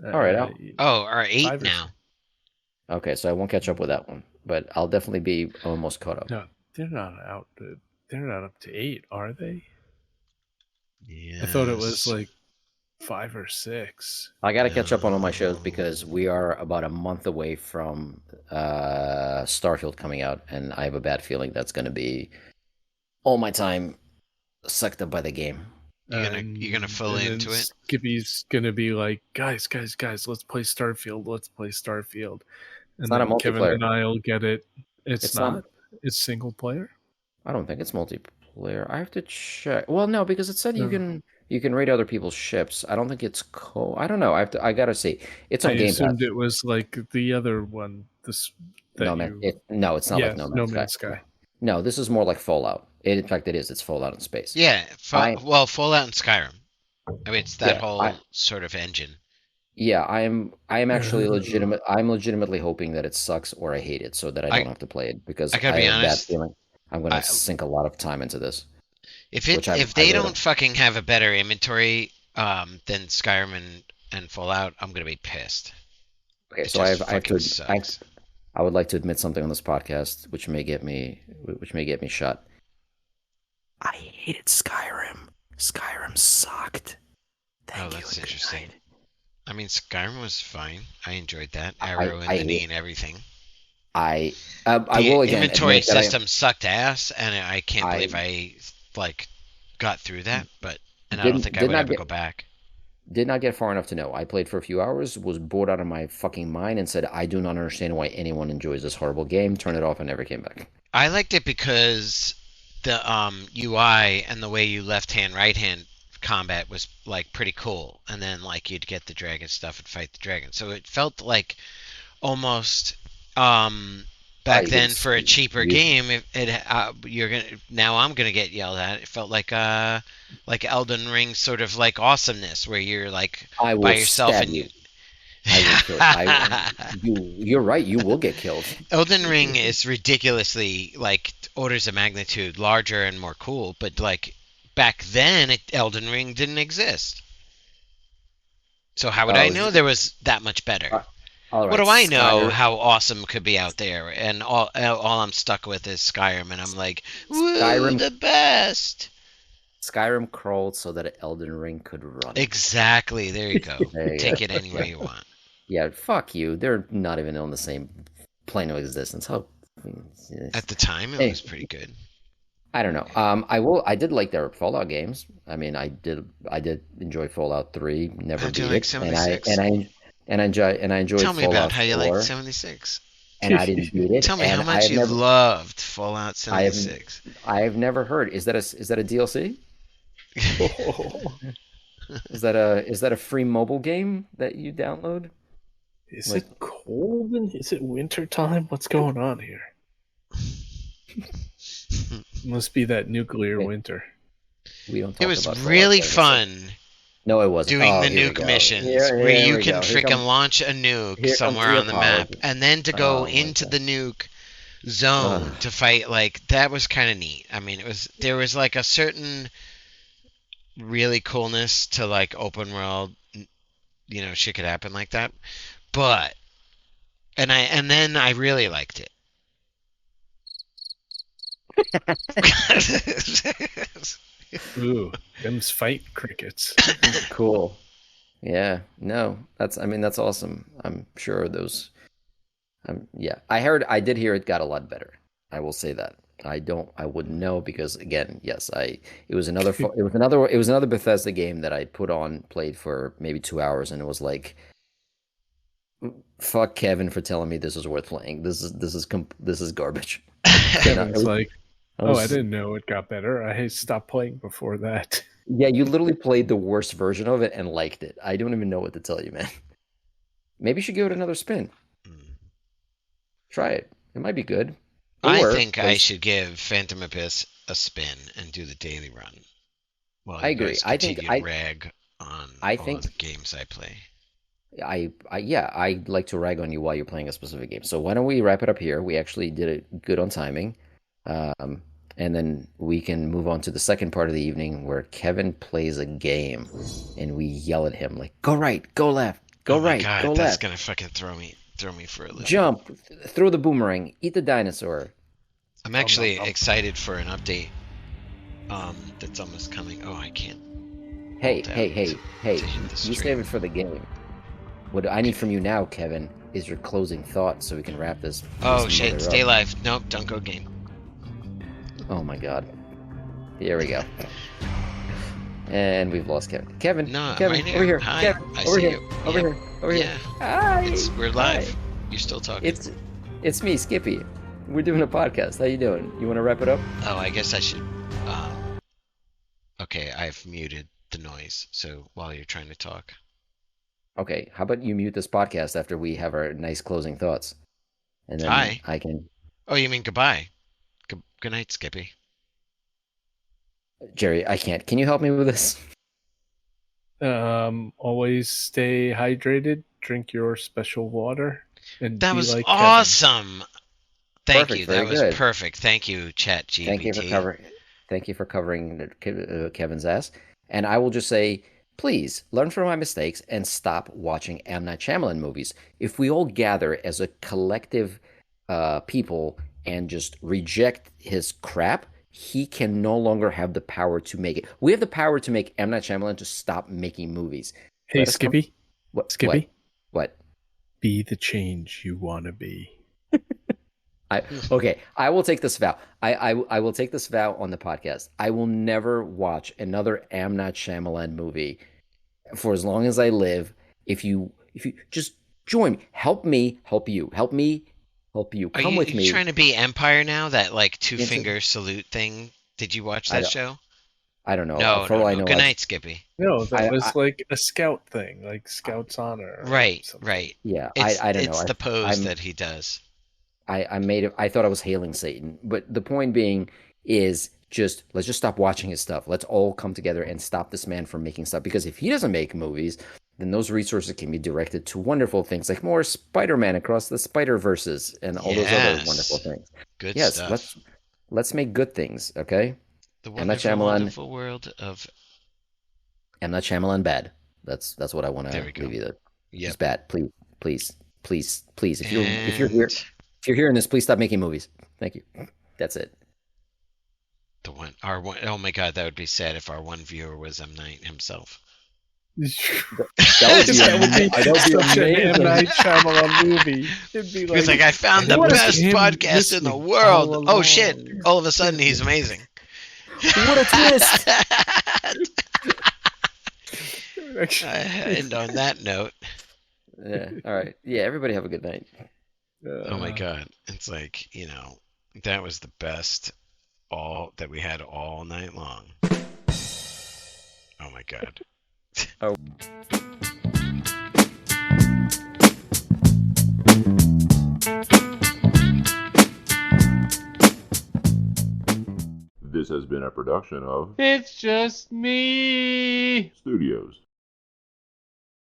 All right, Uh, Or 8 5 or now. fine. Okay, so I won't catch up with that one, but I'll definitely be almost caught up. No, they're not out. They're not up to 8, are they? Yes. I thought it was like 5 or 6. I got to catch up on all my shows because we are about a month away from Starfield coming out, and I have a bad feeling that's going to be all my time sucked up by the game. You're gonna fall And then into it? Skippy's gonna be like, guys, let's play Starfield. Let's play Starfield. And not a then Kevin multiplayer. and I'll get it. It's It's not. not- It's single player. I don't think it's multiplayer. I have to check. Well, no, because it said No. you can raid other people's ships. I don't think it's I don't know. I gotta see. It's on I Game Pass. assumed it was like the other one. No, man. No, it's not like No Man's Sky. No, this is more like Fallout. In fact, it is. It's Fallout in space. Yeah. Well, Fallout and Skyrim. I mean, it's that Yeah, whole sort of engine. Yeah, I am actually legitimate. I'm legitimately hoping that it sucks or I hate it, so that I don't have to play it because I gotta be have a bad honest, feeling I'm going to sink a lot of time into this. If Which I they really don't don't. fucking have a better inventory than Skyrim and Fallout, I'm gonna be pissed. Okay, It so I just have to. fucking sucks. I would like to admit something on this podcast, which may get me shot. I hated Skyrim. Skyrim sucked. That's interesting. I mean, Skyrim was fine. I enjoyed that. I- Arrow and I the knee hate- and everything. I The will again inventory admit that I- system sucked ass, and I can't I- believe I like got through that. But I don't Didn't- think I did would not ever get- go back. did not get far enough to know. I played for a few hours, was bored out of my fucking mind, and said, "I do not understand why anyone enjoys this horrible game." Turn it off and never came back. I liked it because the UI and the way you left hand, right hand combat was like pretty cool, and then like you'd get the dragon stuff and fight the dragon. So it felt like almost Back you then, get for a cheaper you, game, now I'm gonna get yelled at. It felt like Elden Ring sort of like awesomeness, where you're like I by will yourself stab and you. you. I will kill you. You're right. You will get killed. Elden Ring is ridiculously like orders of magnitude larger and more cool, but like back then, Elden Ring didn't exist. So how would I Oh, know there was that much better? all What right. do I know Skyrim. how awesome could be out there? And all I'm stuck with is Skyrim, and I'm like, woo, Skyrim. the best. Skyrim crawled so that Elden Ring could run. Exactly. There you go. There you Take go. it anywhere Yeah. you want. Yeah. Fuck you. They're not even on the same plane of existence. How? At the time, it Hey, was pretty good. I don't know. I did like their Fallout games. I mean, I did enjoy Fallout 3. Never How'd you beat like it, 76? and I enjoyed Tell me about Fallout how you liked 4, 76. and I didn't beat it, Tell me how and much you loved Fallout I have 76. I have never heard. Is that a DLC? Oh, Is that a free mobile game that you download? is Like, it cold? Is it winter time? What's going on here? Must be that nuclear hey, winter. we don't It talk was about Fallout really 76. fun No, it wasn't. doing Oh, the here we nuke go. missions Here, where here you we can go. freaking launch a nuke Here comes somewhere the on the map apology. and then to go Oh my into god. the nuke zone Ugh. to fight. Like, that was kind of neat. I mean, there was like a certain really coolness to like open world, shit could happen like that. But and then I really liked it. Ooh, them's fight crickets. Cool. Yeah. No, that's awesome. I'm sure those. Yeah, I did hear it got a lot better. I will say that. I wouldn't know because again, yes, it was another Bethesda game that I played for maybe 2 hours, and it was like, fuck Kevin for telling me this is worth playing. This is garbage. And Kevin's like, I oh, I was didn't know it got better. I stopped playing before that. yeah, you literally played the worst version of it and liked it. I don't even know what to tell you, man. Maybe you should give it another spin. Try it. It might be good. I Or think I there's should give Phantom Abyss a spin and do the daily run while I you agree. guys I think continue to rag on I all of the think games I play. I like to rag on you while you're playing a specific game. So why don't we wrap it up here? We actually did it good on timing. Um, and then we can move on to the second part of the evening where Kevin plays a game and we yell at him like, go right, go left, go Oh my right, god, go that's left, gonna fucking throw me for a loop. jump, throw the boomerang, eat the dinosaur. I'm Nom, nom, actually nom. excited for an update that's almost coming. Oh, I can't Hey, hold down hey, hey, hey, to hit the you stream. save it for the game. What I need from you now, Kevin, is your closing thought so we can wrap this Oh this shit, mother stay up. alive. Nope, don't go game. Oh my god. Here we go. And we've lost Kevin. Kevin, No, I'm Kevin, right over here. here. Hi, Kevin, I over see here. you. Over Yep. here. Over here. Yeah, Hi. we're live. Hi. You're still talking. It's me, Skippy. We're doing a podcast. How you doing? You want to wrap it up? Oh, I guess I should. Okay, I've muted the noise. So while you're trying to talk. Okay. How about you mute this podcast after we have our nice closing thoughts, and then Hi. I can. Oh, you mean goodbye? Good night, Skippy. Jerry, I can't. Can you help me with this? Always stay hydrated. Drink your special water, and That be was like Kevin. awesome. Thank Perfect, you. very That was good. perfect. Thank you, Chat Thank you for GPT. covering. Thank you for covering Kevin's ass. And I will just say, please learn from my mistakes and stop watching M. Night Shyamalan movies. If we all gather as a collective people and just reject his crap, he can no longer have the power to make it. We have the power to make M. Night Shyamalan to stop making movies. Hey, Let us come- Skippy, What? Skippy, What? be the change you want to be. Okay, I will take this vow. I will take this vow on the podcast. I will never watch another M. Night Shyamalan movie for as long as I live. If you just join me, help me, help you, help me, help you. Are Come you, with you me. trying to be Empire now? That like two Into- finger salute thing? Did you watch I that don't- show? I don't know. No, For all I no. know, Good night, Skippy. No, that I- was I- like a scout thing, like Scout's Honor. or Right, something. right. yeah, It's I don't know. it's the pose I'm- that he does. I thought I was hailing Satan, but the point being is let's just stop watching his stuff. Let's all come together and stop this man from making stuff, because if he doesn't make movies, then those resources can be directed to wonderful things like more Spider-Man across the Spider-Verses and all those other wonderful things. Good yes, stuff. let's make good things, okay? The M. Night wonderful, Shyamalan, wonderful world of... M. Night Shyamalan bad. That's what I want to There we go. leave you to. Yep. He's bad. Please. If you're And here, if you're hearing this, please stop making movies. Thank you. That's it. oh my God, that would be sad if our one viewer was M. Night himself. That would be such an amazing. M. Night Shyamalan movie. It'd be He was like, I found the what if best him podcast in the listening world. all Oh shit! along? All of a sudden, he's amazing. What a twist! And on that note, Yeah. All right. Yeah. Everybody have a good night. oh my God, it's like, that was the best that we had all night long. Oh my God. Oh. This has been a production of It's just me. Studios.